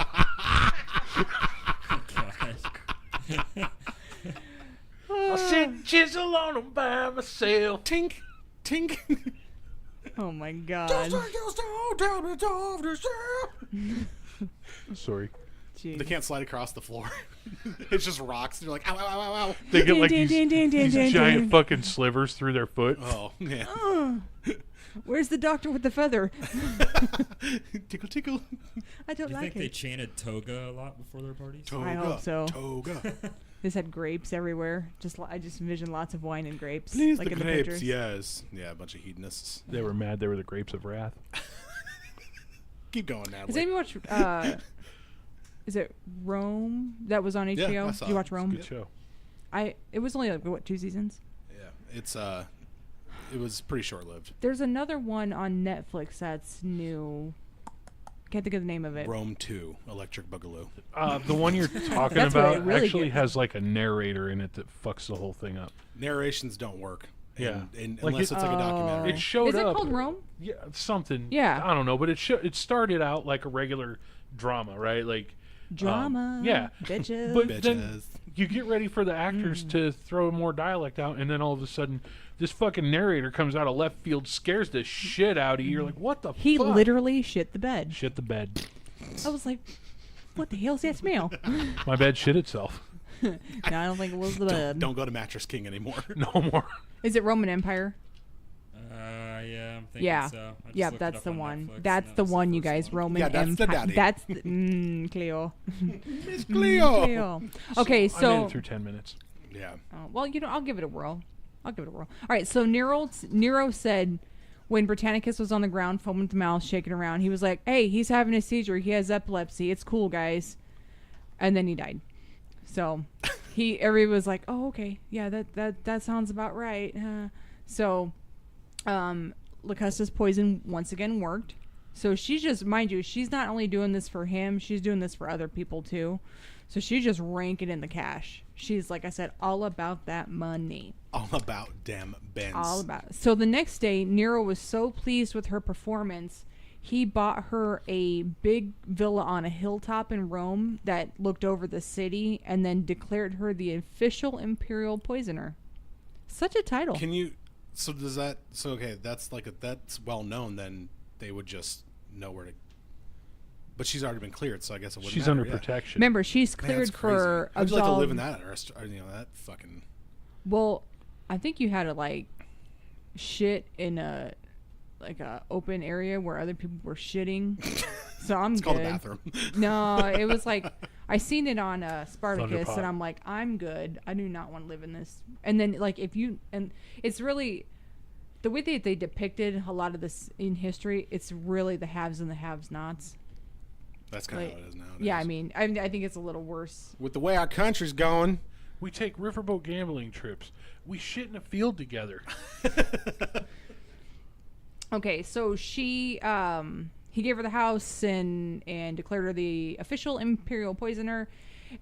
God. I'll sit and chisel on them by myself. tink, tink. Oh my god. Sorry. Jeez. They can't slide across the floor. It's just rocks. They're like, ow, ow, ow, ow, ow. They get like Ding, these, ding, ding, ding, these ding, giant ding. fucking slivers through their foot. Oh, yeah. Where's the doctor with the feather? Tickle, tickle. I don't Do you like think they it. chanted toga a lot before their parties? Toga. I hope so. Toga. This had grapes everywhere. I just envisioned lots of wine and grapes. Please, like the in grapes. pictures. Yes. Yeah, a bunch of hedonists. They were mad. They were the grapes of wrath. Keep going, Has Natalie. anyone watched? Is it Rome that was on HBO? Yeah, I saw You it. watch It's Rome? Good show. It was only like what 2 seasons. Yeah, it's it was pretty short-lived. There's another one on Netflix that's new. Can't think of the name of it. Rome 2, Electric Boogaloo. The one you're talking That's what I about really actually get. has like a narrator in it that fucks the whole thing up. Narrations don't work. Yeah. And Like unless it- it's like a documentary. It showed Is it up. called Rome? Yeah, something. Yeah. I don't know, but it started out like a regular drama, right? Like Drama. yeah. Bitches. But then Bitches. you get ready for the actors to throw more dialect out, and then all of a sudden, this fucking narrator comes out of left field, scares the shit out of you. You're like, what the He fuck? literally shit the bed. Shit the bed. I was like, what the hell's that smell? My bed shit itself. No, I don't think it was the bed. Don't go to Mattress King anymore. No more. Is it Roman Empire? Yeah, I'm thinking Yeah. so. I just Yeah, looked it that's up the on one. Netflix, That's and the that was one, you first guys. one. Roman Yeah, that's the Empire. daddy. That's the, Cleo. Miss Cleo. Cleo. Okay, I so made it through 10 minutes. Yeah. well, I'll give it a whirl. All right, so Nero said when Britannicus was on the ground, foaming at the mouth, shaking around, he was like, "Hey, he's having a seizure. He has epilepsy. It's cool, guys." And then he died. So everybody was like, "Oh, okay, yeah, that sounds about right." So Locusta's poison once again worked. So she's just, mind you, she's not only doing this for him, she's doing this for other people too. So she's just ranking in the cash. She's, like I said, all about that money. All about damn Benz. All about it. So the next day, Nero was so pleased with her performance, he bought her a big villa on a hilltop in Rome that looked over the city and then declared her the official imperial poisoner. Such a title. Can you... So does that... So, okay, that's like... That's well known, then they would just know where to... But she's already been cleared, so I guess it wouldn't She's matter, under yeah. protection. Remember, she's Man, cleared that's crazy. for How'd you like to live in absolve- that restaurant? You know, that fucking... Well, I think you had to, like, shit in a open area where other people were shitting. So I'm It's good. called a bathroom. No, it was like I seen it on Spartacus, Thunderpot. and I'm like, I'm good. I do not want to live in this. And then, like, if you and it's really the way that they depicted a lot of this in history. It's really the haves and the have-nots. That's kind of Like, how it is now. yeah, I mean, I think it's a little worse. With the way our country's going... We take riverboat gambling trips. We shit in a field together. Okay, so he gave her the house and declared her the official imperial poisoner.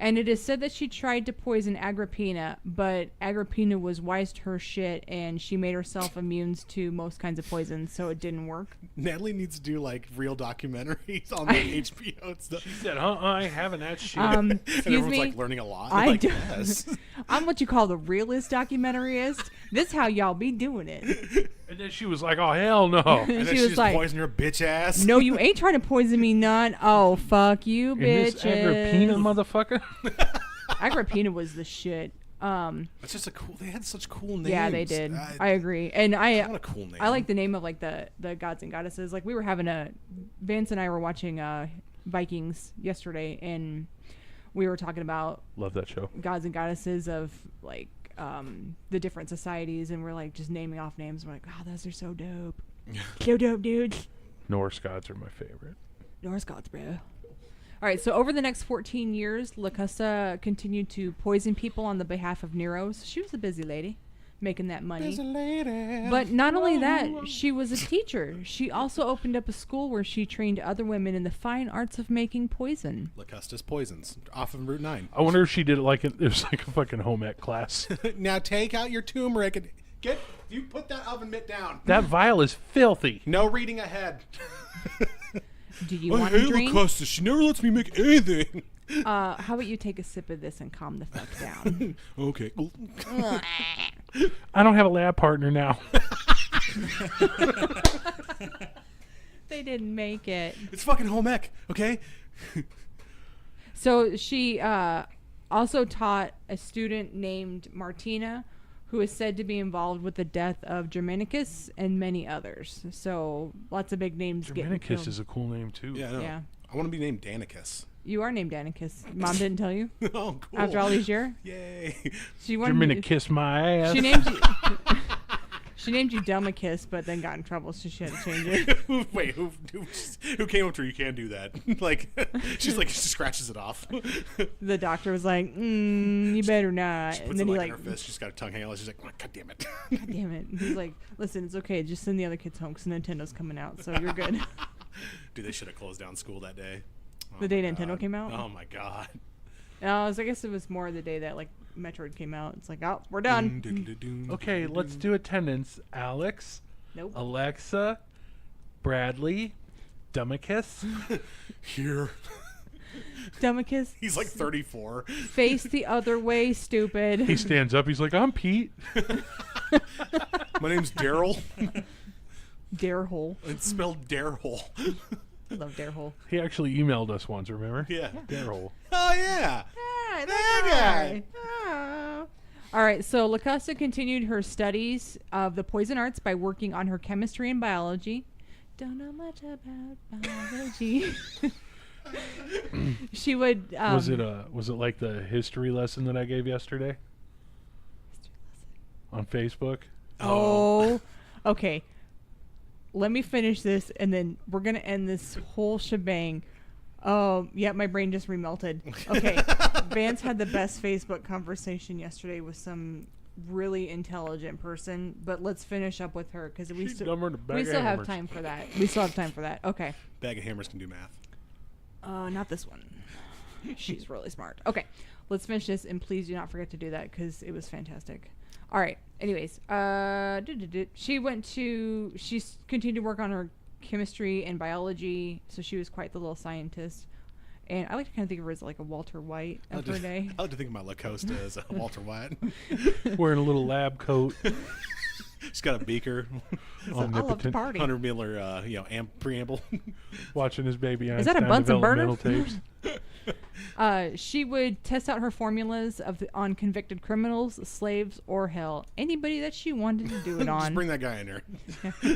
And it is said that she tried to poison Agrippina, but Agrippina was wise to her shit, and she made herself immune to most kinds of poisons, so it didn't work. Natalie needs to do, like, real documentaries on the HBO and stuff. She said, I ain't having that shit. And Excuse everyone's, me. like, learning a lot. I like, do. yes. I'm what you call the realist documentarist. This how y'all be doing it. And then she was like, oh, hell no. And then She she was just like, poisoned her bitch ass. no, you ain't trying to poison me, none. Oh, fuck you, And this Agrippina bitches. motherfucker. Agrippina was the shit. That's just a cool... They had such cool names. Yeah, they did. I agree. And What a cool name. I like the name of, like, the gods and goddesses. Like, we were having Vance and I were watching Vikings yesterday, and we were talking about Love that show. gods and goddesses of, like, the different societies, and we're, like, just naming off names. We're like, oh, those are so dope. So dope, dudes. Norse gods are my favorite. Norse gods, bro. All right, so over the next 14 years, Locusta continued to poison people on the behalf of Nero. So she was a busy lady, making that money. There's a lady. But not only that, she was a teacher. She also opened up a school where she trained other women in the fine arts of making poison. Locusta's Poisons, off of Route 9. I wonder if she did it like it was like a fucking home ec class. Now take out your turmeric and you put that oven mitt down. That vial is filthy. No reading ahead. Do you want to drink? Locusta. She never lets me make anything. How about you take a sip of this and calm the fuck down? Okay. I don't have a lab partner now. They didn't make it. It's fucking home ec, okay? So she also taught a student named Martina, who is said to be involved with the death of Germanicus and many others. So lots of big names getting Germanicus killed. is a cool name too. Yeah, I know. Yeah. I want to be named Danicus. You are named Danicus. Mom didn't tell you Oh, cool. after all these years. Yay. She wanted Germanicus my ass. She named you. She named you Dumicus, but then got in trouble, so she had to change it. Wait, who came up to her? You can't do that. Like, she's like, she scratches it off. The doctor was like, you better not. She And puts then it he like in like, her fist. She's got a tongue hanging out. She's like, oh, God damn it. God damn it. And he's like, listen, it's okay. Just send the other kids home because Nintendo's coming out, so you're good. Dude, they should have closed down school that day. The Oh day my Nintendo God. came out? Oh my God. I guess it was more the day that like Metroid came out. It's like, oh, we're done. Okay, let's do attendance. Alex, Nope. Alexa, Bradley, Dumicus. Here. Dumicus, He's like 34. face the other way, stupid. He stands up. He's like, I'm Pete. My name's Daryl. Darehole. It's spelled Darehole. I love Darehole. He actually emailed us once, remember? Yeah. Daryl. Oh, yeah. Hi, That guy. Ah. All right, so Locusta continued her studies of the poison arts by working on her chemistry and biology. Don't know much about biology. She would. Was it like the history lesson that I gave yesterday on Facebook? Oh, okay. Let me finish this, and then we're gonna end this whole shebang. Oh, yeah, my brain just remelted. Okay, Vance had the best Facebook conversation yesterday with some really intelligent person, but let's finish up with her because we She's still dumber than a bag we of still have hammers. time for that. We still have time for that. Okay, Bag of Hammers can do math. not this one. She's really smart. Okay, let's finish this, and please do not forget to do that because it was fantastic. All right. Anyways, she continued to work on her chemistry and biology, so she was quite the little scientist. And I like to kind of think of her as like a Walter White of her day. I like to think of my Locusta as a Walter White. Wearing a little lab coat. She's got a beaker. I love to party. 100 Miller, preamble. Watching his baby Is that a Bunsen burner? tapes. She would test out her formulas on convicted criminals, slaves, or hell. Anybody that she wanted to do it on. Just bring that guy in here.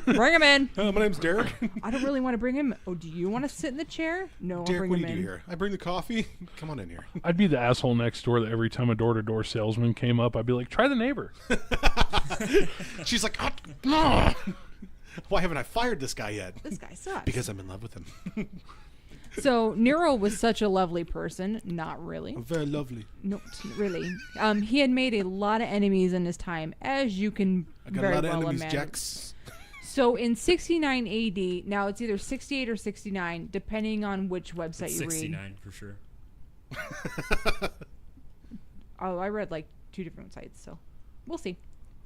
Bring him in. My name's Derek. I don't really want to bring him. Oh, do you want to sit in the chair? No, Derek, I'll bring what him do you in. do here? I bring the coffee. Come on in here. I'd be the asshole next door that every time a door-to-door salesman came up, I'd be like, try the neighbor. She's like, no. Why haven't I fired this guy yet? This guy sucks. Because I'm in love with him. So Nero was such a lovely person. Not really. Very lovely. No, really. He had made a lot of enemies in his time, as you can I got very a lot well of enemies, imagine. Jax. So in 69 AD, now it's either 68 or 69, depending on which website you read. 69 for sure. Oh, I read like 2 different sites, so we'll see.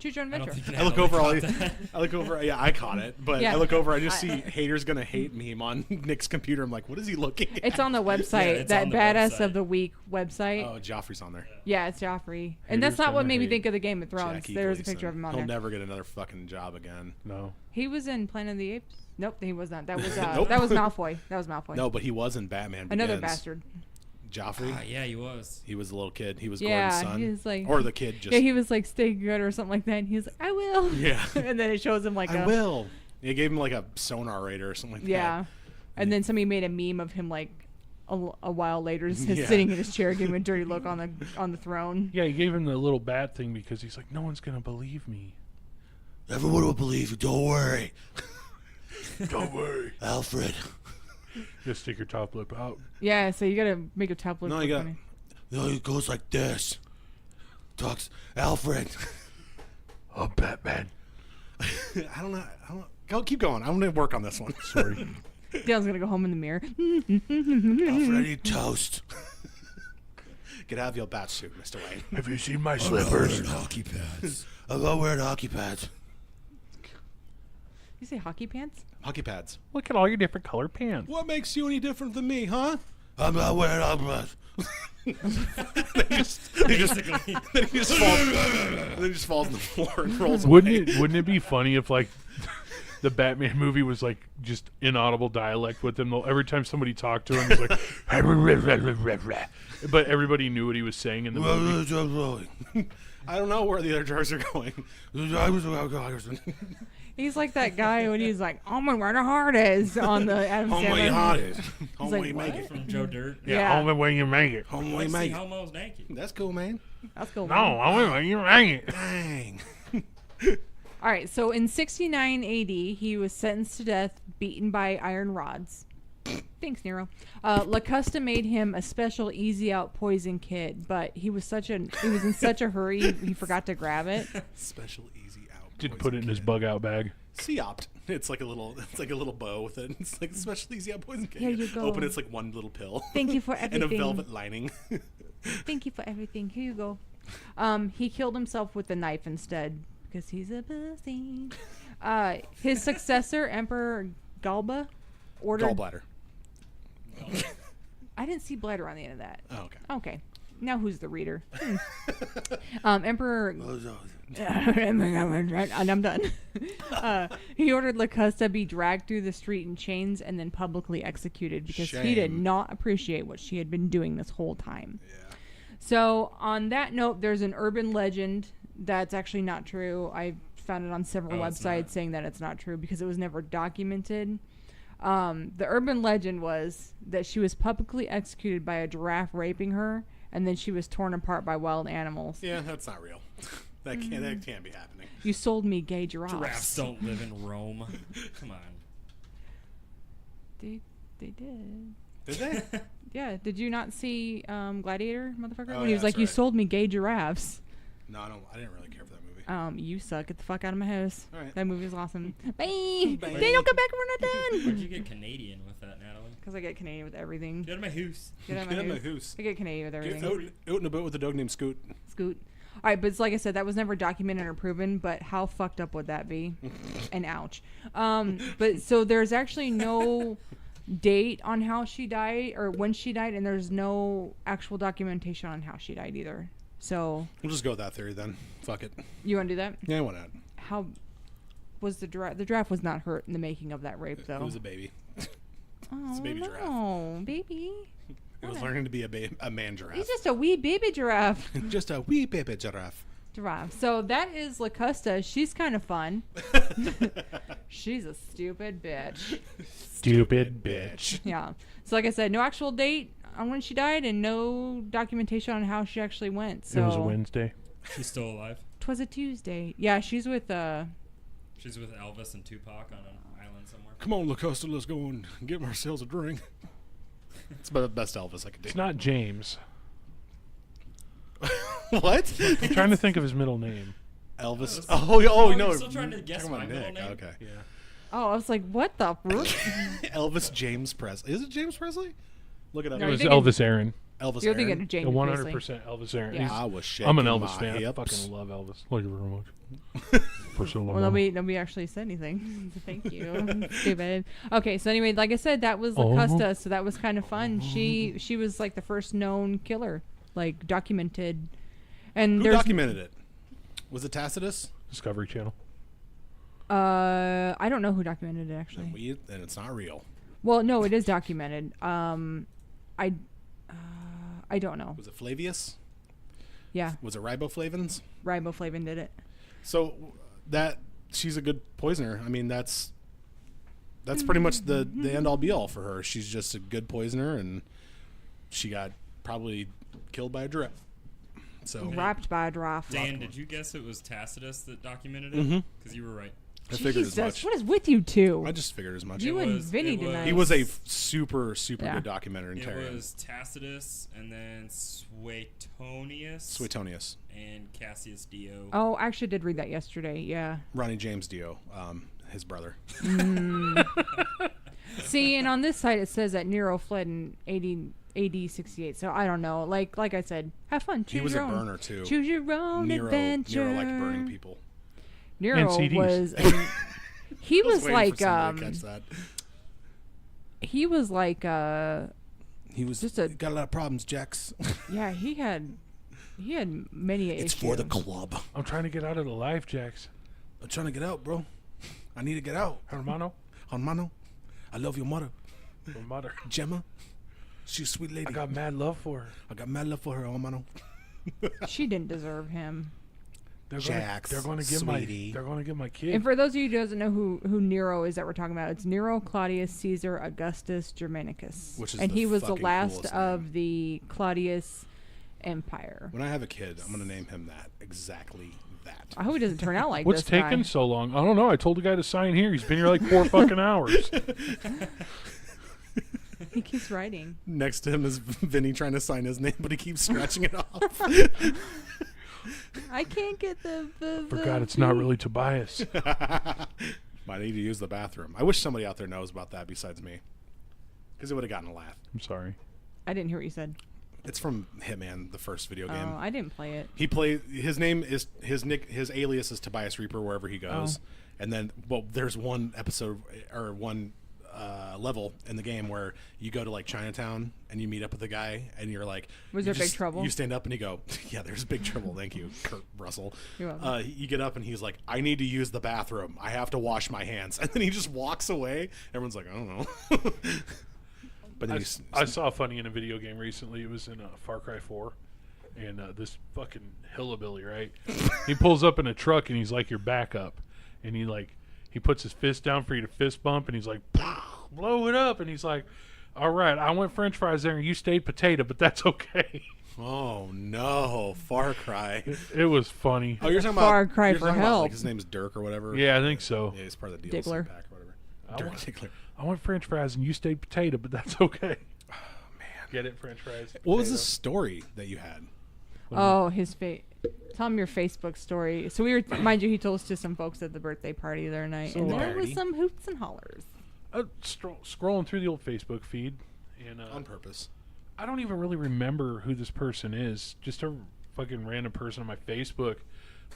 Choose your own I don't adventure. think I look Natalie over all caught that. I look over. Yeah, I caught it, but Yeah. I look over. I just see haters gonna hate meme on Nick's computer. I'm like, what is he looking at? It's on the website, it's that on the Badass website. of the Week website. Oh, Joffrey's on there. Yeah, it's Joffrey. And that's Haters not what gonna made me hate. think of the Game of Thrones. Jackie There's a Gleason. picture of him on He'll there. never get another fucking job again. No. He was in Planet of the Apes. Nope, he was not. That was Nope. that was Malfoy. That was Malfoy. No, but he was in Batman Another Begins. bastard. Joffrey. Yeah, he was. He was the little kid. He was Yeah, Gordon's son. he was like, or the kid just. yeah, he was like, stay good or something like that. And he was like, I will. Yeah. And then it shows him like I will. They gave him like a sonar radar or something like yeah. And then somebody made a meme of him like a while later, just Yeah. sitting in his chair, giving a dirty look on the throne. Yeah, he gave him the little bat thing because he's like, no one's going to believe me. that. Everyone will believe you. Don't worry. Don't worry. Alfred. Just stick your top lip out. Yeah, so you gotta make a top lip. No, look you got. funny. No, it goes like this. Talks. Alfred. Oh, Batman. I don't know. Go, keep going. I'm going to work on this one. Sorry. Dale's gonna go home in the mirror. Alfred, I need toast. Get out of your bat suit, Mr. Wayne. Have you seen my slippers? Hockey pads. I'm not wearing hockey pads. You say hockey pants? Hockey pads. Look at all your different colored pants. What makes you any different than me, huh? I'm not wearing hockey pads. Then he just falls on the floor and rolls away. Wouldn't it be funny if like the Batman movie was like just inaudible dialect with him? Every time somebody talked to him, he's like, but everybody knew what he was saying in the movie. I don't know where the other jars are going. He's like that guy when he's like, "Oh my, where the heart is" on the Adam Home where Sandler. your heart is. Home like, where you make what? it. From Joe Dirt. Yeah. Only when you make it. Home I where you see make it. homos naked. That's cool, man. That's cool. No, man. only when you make it. Dang. All right, so in 69 AD, he was sentenced to death, beaten by iron rods. Thanks, Nero. Locusta made him a special easy out poison kit, but he was in such a hurry he forgot to grab it. Special easy out. Did poison put it in his kit. bug out bag. Seopt. It's like a little bow with it. It's like a special easy out poison kit. Here you go. Open it's like one little pill. Thank you for and everything. a velvet lining. Thank you for everything. Here you go. He killed himself with a knife instead because he's a pussy. His successor, Emperor Galba, ordered. Gallbladder. I didn't see bladder on the end of that. Oh, okay. Okay. Now who's the reader? Emperor. And I'm done. He ordered Locusta be dragged through the street in chains and then publicly executed because he did Shame. not appreciate what she had been doing this whole time. Yeah. So on that note, there's an urban legend that's actually not true. I found it on several Oh, it's websites not. saying that it's not true because it was never documented. The urban legend was that she was publicly executed by a giraffe raping her, and then she was torn apart by wild animals. Yeah, that's not real. That can't be happening. You sold me gay giraffes. Giraffes don't live in Rome. Come on. They did. Did they? Yeah. Did you not see Gladiator, motherfucker? Oh, when he yeah, was like, that's "You right. sold me gay giraffes." No, I didn't really care for that movie. You suck. Get the fuck out of my house. All right. That movie was awesome. Bye. Bye. Daniel, come back when we're not Where'd done. you get Canadian with that, Natalie? Because I get Canadian with everything. Get in my house. Get out of Get my in my house. house. I get Canadian with everything. Out and about with a dog named Scoot. Scoot. All right, but it's like I said, that was never documented or proven. But how fucked up would that be? And ouch. But so there's actually no date on how she died or when she died, and there's no actual documentation on how she died either. So We'll just go with that theory then. Fuck it. you want to do that? Yeah, why not? How was the giraffe? The giraffe was not hurt in the making of that rape, though. It was a baby. Oh, a baby giraffe. no, baby. It was learning to be a man giraffe. He's just a wee baby giraffe. Just a wee baby giraffe. Giraffe. So that is Locusta. She's kind of fun. She's a stupid bitch. Stupid bitch. Yeah. So like I said, no actual date on when she died and no documentation on how she actually went. So It was a Wednesday. She's still alive. 'twas a Tuesday. Yeah, she's with She's with Elvis and Tupac on an island somewhere. Come on, Locusta, let's go and get ourselves a drink. It's about the best Elvis I could do. It's not James. What? I'm trying to think of his middle name. Elvis. Oh, Oh, you're no. still trying to guess Talking about my middle Nick. name? Okay. Yeah. Oh, I was like, what the fuck? Elvis James Presley. Is it James Presley? Look it up. No, It you're was thinking- Elvis Aaron. Elvis You're Aaron. thinking of James 100% Elvis Aaron. Yeah. He's- I was shaking I'm an Elvis my fan. I hips. fucking love Elvis. Like you very much. Personal Well, love. nobody actually said anything. So thank you. Stupid. Okay, so anyway, like I said, that was Locusta, so that was kind of fun. She was like the first known killer, like documented. And Who there's documented it? Was it Tacitus? Discovery Channel. I don't know who documented it actually. And it's not real. Well, no, it is documented. I don't know. Was it Flavius? Yeah, Was it riboflavins? riboflavin did it. So that she's a good poisoner. I mean, that's pretty much the end all be all for her. She's just a good poisoner, and she got probably killed by a giraffe. So Wrapped by a giraffe. Dan, did you guess it was Tacitus that documented it? Mhm. Because you were right. I figured as Jesus, much. what is with you two? I just figured as much. You It and was- Vinny it was- tonight. He was a super Yeah. good documentarian. It was Tacitus and then Suetonius. and Cassius Dio. Oh, I actually did read that yesterday. Yeah. Ronnie James Dio, his brother. See, and on this site it says that Nero fled in AD 68. So I don't know. Like I said, have fun. Choose He was your a own. burner too. Choose your own adventure. Nero liked burning people. Nero And CDs. was. He was waiting like for somebody to catch that. he was like He was just a- got a lot of problems, Jax. yeah, he had many It's issues. for the club. I'm trying to get out of the life, Jax. I'm trying to get out, bro. I need to get out. Hermano. Hermano, I love your mother, My mother. Gemma. She's a sweet lady. I got mad love for her. I got mad love for her, hermano. She didn't deserve him. Jax, They're going to sweetie. get my kid. And for those of you who doesn't know who Nero is that we're talking about, it's Nero Claudius Caesar Augustus Germanicus. Which is and the he was the fucking last coolest of name. the Claudius Empire. When I have a kid, I'm gonna name him that. Exactly that. I hope it doesn't turn out like What's this guy. taking so long? I don't know. I told the guy to sign here. He's been here like 4 fucking hours. He keeps writing. Next to him is Vinny trying to sign his name, but he keeps scratching it off. I can't get the Forgot it's not really Tobias. Might need to use the bathroom. I wish somebody out there knows about that besides me, because it would have gotten a laugh. I'm sorry. I didn't hear what you said. It's from Hitman, the first video game. Oh, I didn't play it. He plays. His name is his alias is Tobias Reaper wherever he goes. Oh. And then, well, there's one episode or one level in the game where you go to like Chinatown and you meet up with a guy and you're like, Was you there big trouble? You stand up and you go, yeah, there's big trouble. Thank you, Kurt Russell. You're welcome. You get up and he's like, I need to use the bathroom. I have to wash my hands. And then he just walks away. Everyone's like, I don't know. But then I saw funny in a video game recently. It was in Far Cry 4. And this fucking hillbilly, right? He pulls up in a truck and he's like your backup. And he puts his fist down for you to fist bump. And he's like, blow it up. And he's like, all right, I went French fries there and you stayed potato, but that's okay. Oh no, Far Cry. It was funny. Oh, you're talking Far about Cry you're for talking about, help. like, his name is Dirk or whatever. Yeah, I think so. Yeah, he's part of the DLC Diggler. pack or whatever. I Dirk want- Diggler. I went French fries and you stayed potato, but that's okay. Oh man. Get it, French fries. What was potato. the story that you had? Oh, his face. Tell him your Facebook story. So we were, mind you, he told us to some folks at the birthday party the other night, So and there parody. was some hoots and hollers. Scrolling through the old Facebook feed, and On purpose. I don't even really remember who this person is. Just a fucking random person on my Facebook.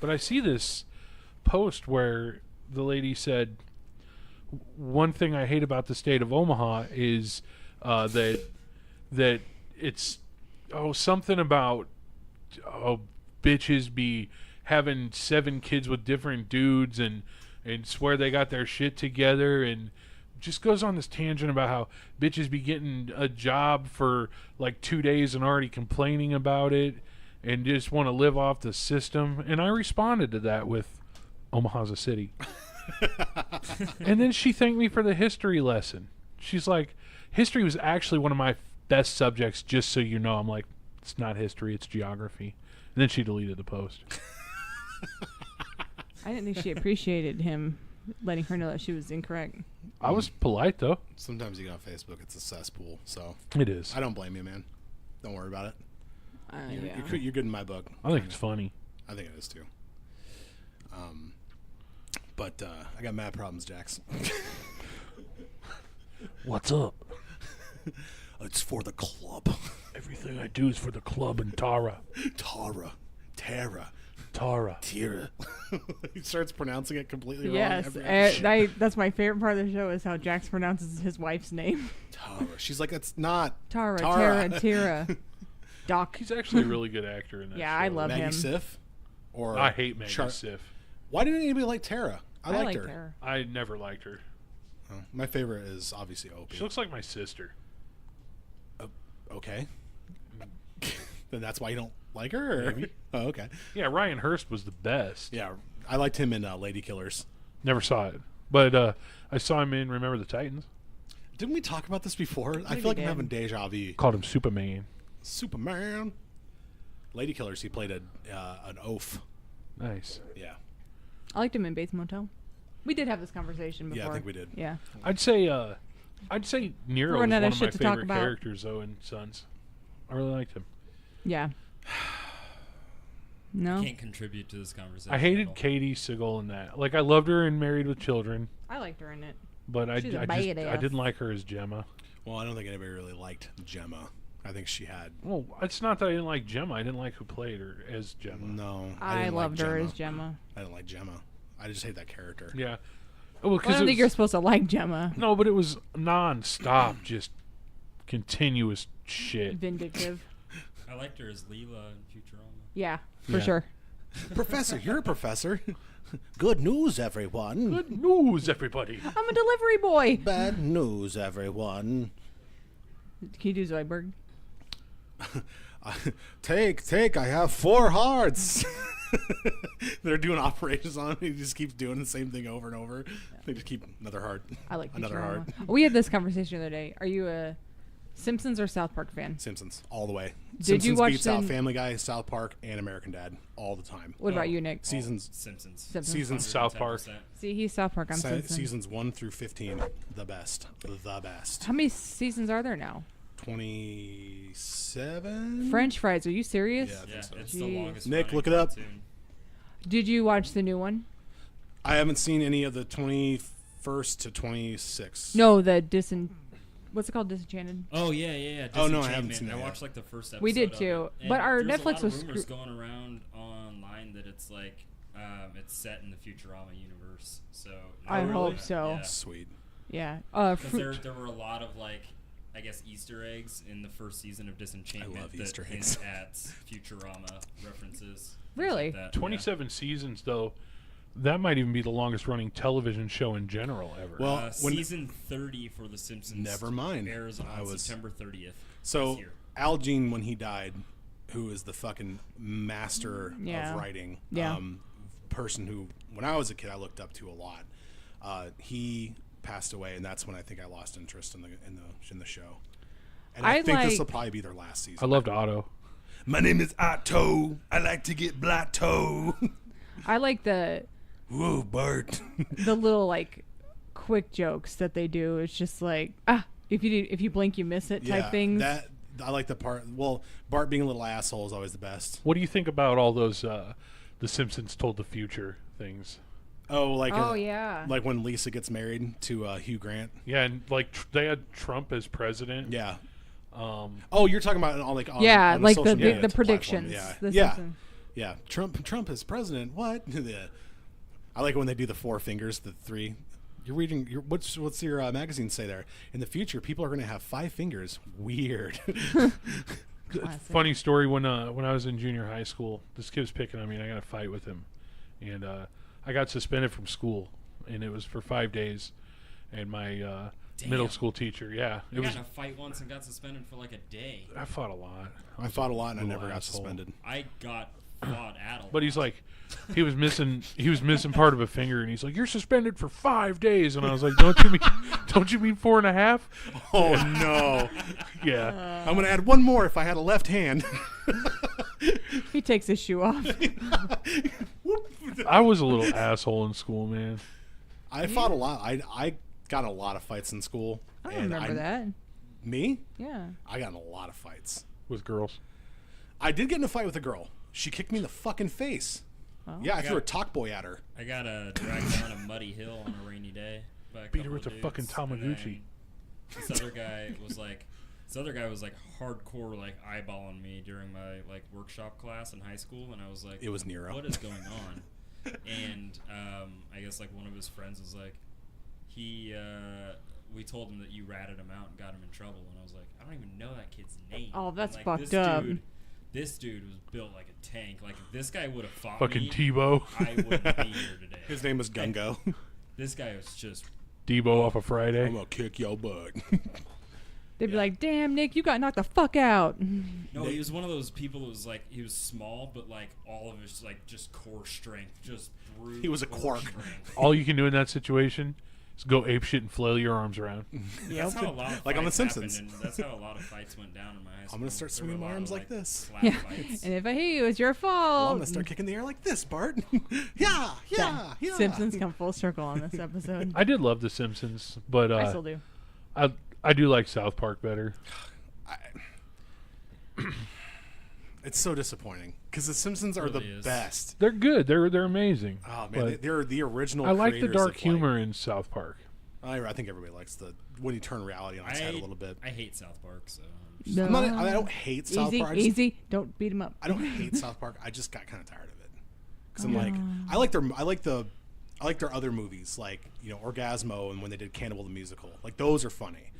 But I see this post where the lady said, one thing I hate about the state of Omaha is that it's something about bitches be having 7 kids with different dudes and swear they got their shit together, and just goes on this tangent about how bitches be getting a job for like 2 days and already complaining about it and just want to live off the system. And I responded to that with, Omaha's a city. And then she thanked me for the history lesson. She's like, history was actually one of my best subjects, just so you know. I'm like, it's not history, it's geography. And then she deleted the post. I didn't think she appreciated him letting her know that she was incorrect. I was polite, though. Sometimes you get on Facebook, it's a cesspool. So It is. I don't blame you, man. Don't worry about it. Yeah. You're good in my book. I think it's funny. I think it is too. But I got mad problems, Jax. What's up? It's for the club. Everything I do is for the club and Tara. Tara. He starts pronouncing it completely wrong. Yes, every episode. that's my favorite part of the show is how Jax pronounces his wife's name. Tara. She's like, it's not Tara. Doc. He's actually a really good actor in that Yeah, show. I love Maggie him. Sif. Or I hate Maggie Sif. Why didn't anybody like Tara? I liked her. her. I never liked her. Oh, my favorite is obviously Opie. She looks like my sister. Okay. Then that's why you don't like her? Or? Maybe. Oh, okay. Yeah, Ryan Hurst was the best. Yeah, I liked him in Lady Killers. Never saw it. But I saw him in Remember the Titans. Didn't we talk about this before? I think feel like we I'm did. having deja vu. Called him Superman. Superman. Lady Killers, he played an oaf. Nice. Yeah. I liked him in Bates Motel. We did have this conversation before. Yeah, I think we did. Yeah. I'd say Nero was running one out of of my shit to talk favorite about. characters, though, in Sons. I really liked him. Yeah. No. Can't contribute to this conversation. I at hated all. Katie Siegel in that. Like, I loved her in Married with Children, I liked her in it. but I She's a didn't badass. like her as Gemma. Well, I don't think anybody really liked Gemma. I think she had... Well, it's not that I didn't like Gemma. I didn't like who played her as Gemma. No. I didn't loved like her Gemma. as Gemma. I didn't like Gemma. I just hate that character. Yeah. Oh, Well, I don't think you're supposed to like Gemma. No, but it was non-stop, just continuous shit. Vindictive. I liked her as Leela in Futurama. Yeah, for Yeah. sure. Professor, you're a professor. Good news, everyone. Good news, everybody. I'm a delivery boy. Bad news, everyone. Can you do Zoidberg? Take, I have 4 hearts. They're doing operations on him. He just keeps doing the same thing over and over. They just keep another heart. I like another Futurama. heart. We had this conversation the other day. Are you a Simpsons or South Park fan? Simpsons, all the way. Did Simpsons you watch beats out the- Family Guy, South Park, and American Dad all the time. What about you, Nick? Seasons, Simpsons. Simpsons. seasons, South Park. 110%. See, he's South Park. I'm Simpsons. seasons 1 through 15, the best. How many seasons are there now? 27. French fries. Are you serious? Yeah, I think Yeah, so. it's Jeez. the longest. Nick, running look it up. cartoon. Did you watch the new one? I haven't seen any of the 21st to 26. No, what's it called? Disenchanted. Oh yeah. Oh, no, I haven't Disenchantment. seen that I yet. watched like the first episode. We did of too, it. but And our there's Netflix a lot was of rumors screw- going around online that it's like it's set in the Futurama universe. So I really? hope so. Yeah. Sweet. Yeah. 'Cause Fruit. there were a lot of like, I guess, Easter eggs in the first season of Disenchantment I love that Easter hint eggs. at Futurama references. things Really? like that. 27 seasons, though. That might even be the longest running television show in general ever. Well, when- Season 30 for The Simpsons. Never mind. Airs I on was- September 30th. So this year. Al Jean, when he died, who is the fucking master Yeah. of writing, Yeah. person who, when I was a kid, I looked up to a lot. He passed away, and that's when I think I lost interest in the show. And I think this will probably be their last I season. loved Otto. My name is Otto. I like to get blotto. I like the Whoa, Bart. little like quick jokes that they do. It's just like if you blink you miss it type things. That I like the part. Well, Bart being a little asshole is always the best. What do you think about all those The Simpsons Told the Future things? Oh, yeah. like when Lisa gets married to Hugh Grant. Yeah, and like they had Trump as president. Yeah. Um, Oh, you're talking about on on Yeah, on like social media the platform. predictions. Yeah. The Yeah. Simpsons. Yeah. Trump is president. What? Yeah. I like when they do the 4 fingers, the 3. You're reading. What's your magazine say there? In the future, people are going to have 5 fingers. Weird. Classic. funny story when I was in junior high school, this kid was picking on me, and I got in a fight with him, and I got suspended from school, and it was for 5 days, and my middle school teacher, You got in a fight once and got suspended for like a day. I fought a lot. I fought a lot and I Little never got asshole. suspended. I got fought at a lot. But he's like, he was missing part of a finger, and he's like, "You're suspended for 5 days," and I was like, "Don't you mean 4.5?" Oh no! Yeah. I'm gonna add one more if I had a left hand. He takes his shoe off. I was a little asshole in school, man. I fought a lot. I got in a lot of fights in school. I and remember that. Me? Yeah. I got in a lot of fights. With girls. I did get in a fight with a girl. She kicked me in the fucking face. Well, Yeah, I threw a talk boy at her. I got dragged down a muddy hill on a rainy day. By a Beat her couple with of a fucking dudes, Tamagotchi. and This other guy was like hardcore like eyeballing me during my like workshop class in high school, and I was like, It was Nero. What is going on? And I guess like one of his friends was like, we told him that you ratted him out and got him in trouble, and I was like, I don't even know that kid's name. Oh, that's And, like, fucked up. This dude was built like a tank. Like if this guy would have fought Fucking me, Tebow. I wouldn't be here today. His name was Gungo. This guy was just Debo off a Friday. I'm gonna kick your butt. They'd be like, "Damn, Nick, you got knocked the fuck out." no. He was one of those people that was like he was small, but like all of his like just core strength, just brute. He was a core quark. strength. All you can do in that situation is go apeshit and flail your arms around. That's how a lot of Like on The fights Simpsons. happened, and that's how a lot of fights went down in my high school. I'm gonna start There were swinging a my lot arms of, like this. slap Yeah. fights. And if I hate you, it's your Well, I'm fault. gonna start kicking the air like this, Bart. Yeah. Simpsons come full circle on this episode. I did love The Simpsons, but I still do. I do like South Park better. It's so disappointing because the Simpsons are It really the is. best. They're good. They're amazing. Oh man, But they're the original. I like the creators dark of, humor in South Park. I think everybody likes the when you turn reality on its head a little bit. I hate South Park, so No. I don't hate South Easy, Park. I just- easy. Don't beat him up. I don't hate South Park. I just got kind of tired of it because I'm like, I like their other movies, like Orgasmo and when they did Cannibal the Musical. Like those are funny,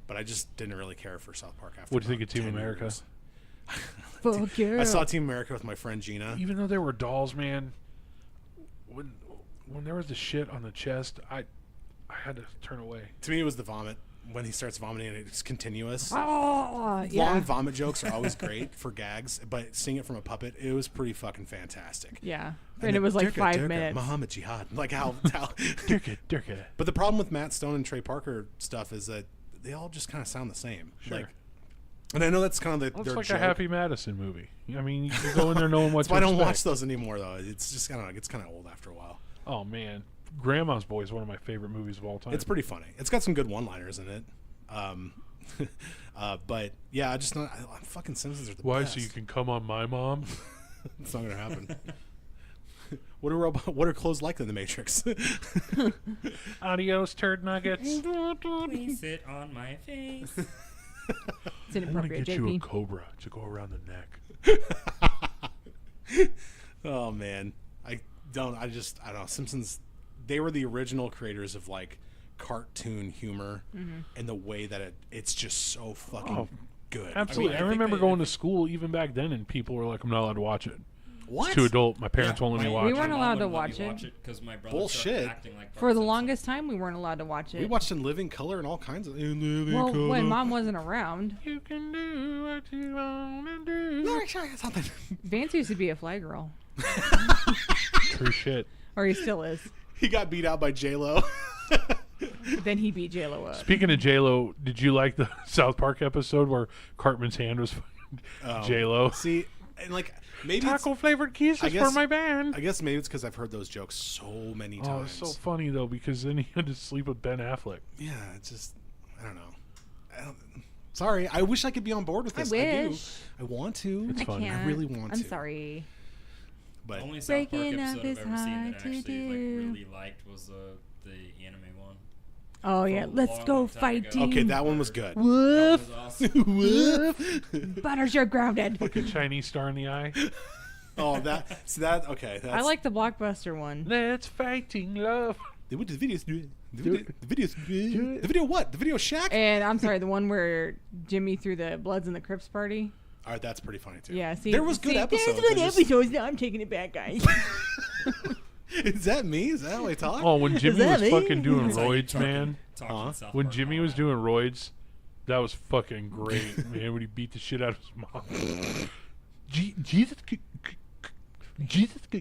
but I just didn't really care for South Park after. What'd you think about of Team 10 America? years. Fuck yeah. I saw Team America with my friend Gina. Even though they were dolls, man, when there was the shit on the chest, I had to turn away. To me, it was the vomit when he starts vomiting and it's continuous. Oh, yeah. Long vomit jokes are always great for gags, but seeing it from a puppet, it was pretty fucking fantastic. Yeah. And it was like 5 minutes. Muhammad Jihad. Like how Dirka. But the problem with Matt Stone and Trey Parker stuff is that they all just kind of sound the same. Sure. Like, and I know that's kind of Well, their it's like joke. a Happy Madison movie. I mean, you go in there knowing what That's why I to don't expect. watch those anymore, though. It's just, I don't know, it gets kind of old after a while. Oh, man. Grandma's Boy is one of my favorite movies of all time. It's pretty funny. It's got some good one-liners in it. But, yeah, fucking Simpsons are the Why? best. So you can come on my mom? It's not going to happen. What are clothes like in the Matrix? Adios, turd nuggets. please sit on my face. It's I want to inappropriate, get you a JP. cobra to go around the neck. Oh man, I don't know. Simpsons, they were the original creators of like cartoon humor and the way that it's just so fucking good. Absolutely. I I think remember they- going to school even back then, and people were like, "I'm not allowed to watch it. What? It's too adult. My parents Yeah, won't let me My- watch We it." weren't my mom allowed to wouldn't let watch me it. because my brother Bullshit. started acting like For Bart the Simpson. longest time, we weren't allowed to watch it. We watched in living color and all kinds of. In living well, color. when Mom wasn't around, You can do what you want to do. No, actually, I got something. Vance used to be a fly girl. True shit. Or he still is. He got beat out by J Lo. But then he beat J-Lo up. Speaking of J-Lo, did you like the South Park episode where Cartman's hand was J-Lo? See, and like maybe it's, Taco flavored kisses I guess- for my band. I guess maybe it's because I've heard those jokes so many Oh, times. it's so funny though because then he had to sleep with Ben Affleck. Yeah, it's just I don't know. Sorry, I wish I could be on board with I this. wish. I want to. It's I fun. can't. I really want I'm to. sorry. But The only South Park Breaking up episode is I've ever seen hard that to I actually like do. really liked was the anime one. Oh yeah, From a let's long, go long time fight ago. team. okay, that one was good. That Woof. was awesome. Woof. Butters, you're grounded. Fucking Chinese star in the eye. Oh, okay. That's, I like the Blockbuster one. Let's fighting love. What did the videos do? The video what? The video Shack? And I'm sorry, the one where Jimmy threw the Bloods and the Crips party. All right, that's pretty funny too. Yeah, see, there was good episodes. There's good I just- episodes. Now I'm taking it back, guys. Is that me? Is that how I talk? Oh, when Jimmy that was me? fucking doing That's how you roids, talk- man. talk in Huh? South When Park Jimmy all was the doing roids, that was fucking great, man. When he beat the shit out of his mom. Jesus. Jesus.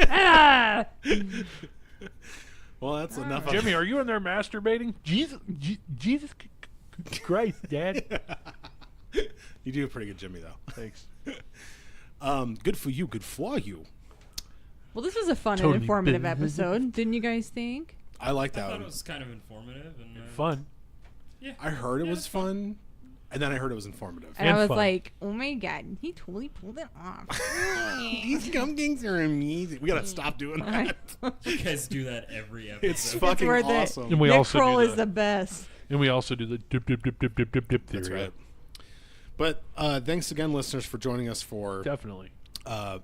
Ah! Well, that's enough. Of Jimmy, are you in there masturbating? Jesus Christ, Dad. You do a pretty good Jimmy though. Thanks. Good for you. Good for you. Well, this was a fun Tony and informative Bennett. episode, didn't you guys think? I like I that thought one. it was kind of informative and Fun. Yeah, I heard it yeah, was it's fun, and then I heard it was informative. And And I was fun. like, oh my god, he totally pulled it off. These gum things are amazing. We gotta stop doing that. You guys do that every episode. It's fucking worth it. awesome. And we Nick also Kroll do is the, the best. and we also do the dip theory. That's right. But thanks again, listeners, for joining us for. Definitely.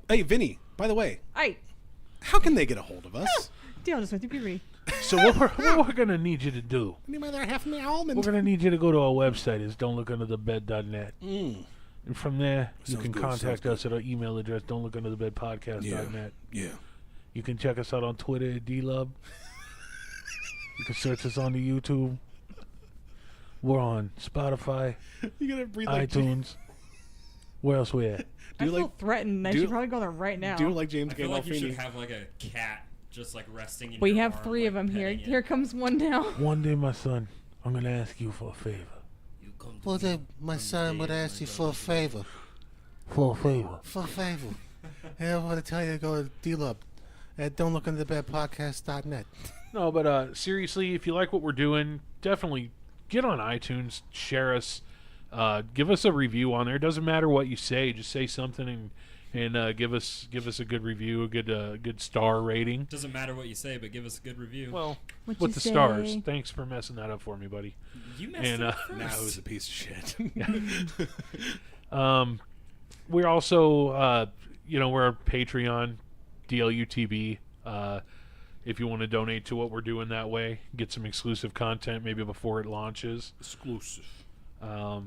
Hey, Vinny. By the way, Hey, how can they get a hold of us? Dale just went through puberty. So what we're gonna need you to do? Any other half of me almond? We're gonna need you to go to our website. It's don'tlookunderthebed.net. Mm. And from there, you Sounds can good, contact sounds us at our email address, don'tlookunderthebedpodcast.net. Yeah. You can check us out on Twitter at DLub. You can search us on the YouTube. We're on Spotify, You gotta breathe like iTunes. Where else we at? I you feel like- threatened. I do- should probably go there right now. Do it like James I feel like you should Gandolfini. have like a cat just like resting in we your have arm, 3 of like, them here. petting it. Here comes one now. One day, my son, I'm gonna ask you for a favor. You come to Well, me then my on the son day would of ask my you for a birthday. favor. For a favor. For a favor. And I want to tell you to go to D-Lub at don'tlookunderthebedpodcast.net. No, but seriously, if you like what we're doing, definitely get on iTunes, share us, give us a review on there. It doesn't matter what you say, just say something and give us a good review, a good star rating. Doesn't matter what you say, but give us a good review. Well, What with you the say? stars. Thanks for messing that up for me, buddy. you messed and, it up Now first. who's a piece of shit? We're also, we're on Patreon, DLUTB. If you want to donate to what we're doing that way, get some exclusive content maybe before it launches. Exclusive. Other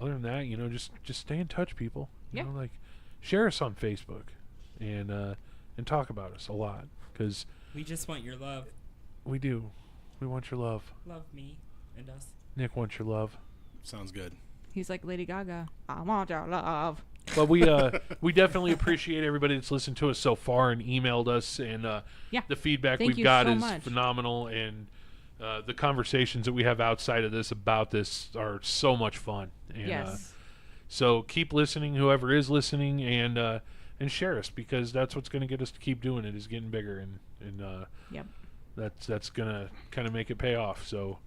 than that, just stay in touch, people. Yeah. Share us on Facebook and talk about us a lot because We just want your love. we do. We want your love. Love me and us. Nick wants your love. Sounds good. He's like Lady Gaga. I want your love. But we definitely appreciate everybody that's listened to us so far and emailed us, and Yeah. the feedback Thank we've you got so is much. phenomenal, and the conversations that we have outside of this about this are so much fun. And, Yes. so keep listening, whoever is listening, and share us because that's what's going to get us to keep doing it is getting bigger, and Yep. that's going to kind of make it pay off. So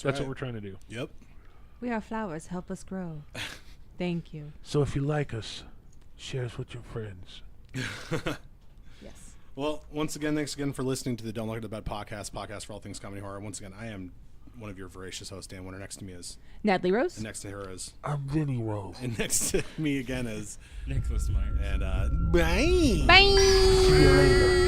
that's what we're trying to do. Yep. We are flowers. Help us grow. Thank you. So if you like us, share us with your friends. Yes. Well, once again, thanks again for listening to the Don't Look at the Bed podcast for all things comedy horror. Once again, I am one of your voracious hosts, Dan Winter. Next to me is, Natalie Rose. and next to her is, I'm Vinny Rose. and next to me again is, Nicholas Myers. and bye. Bye. See you later.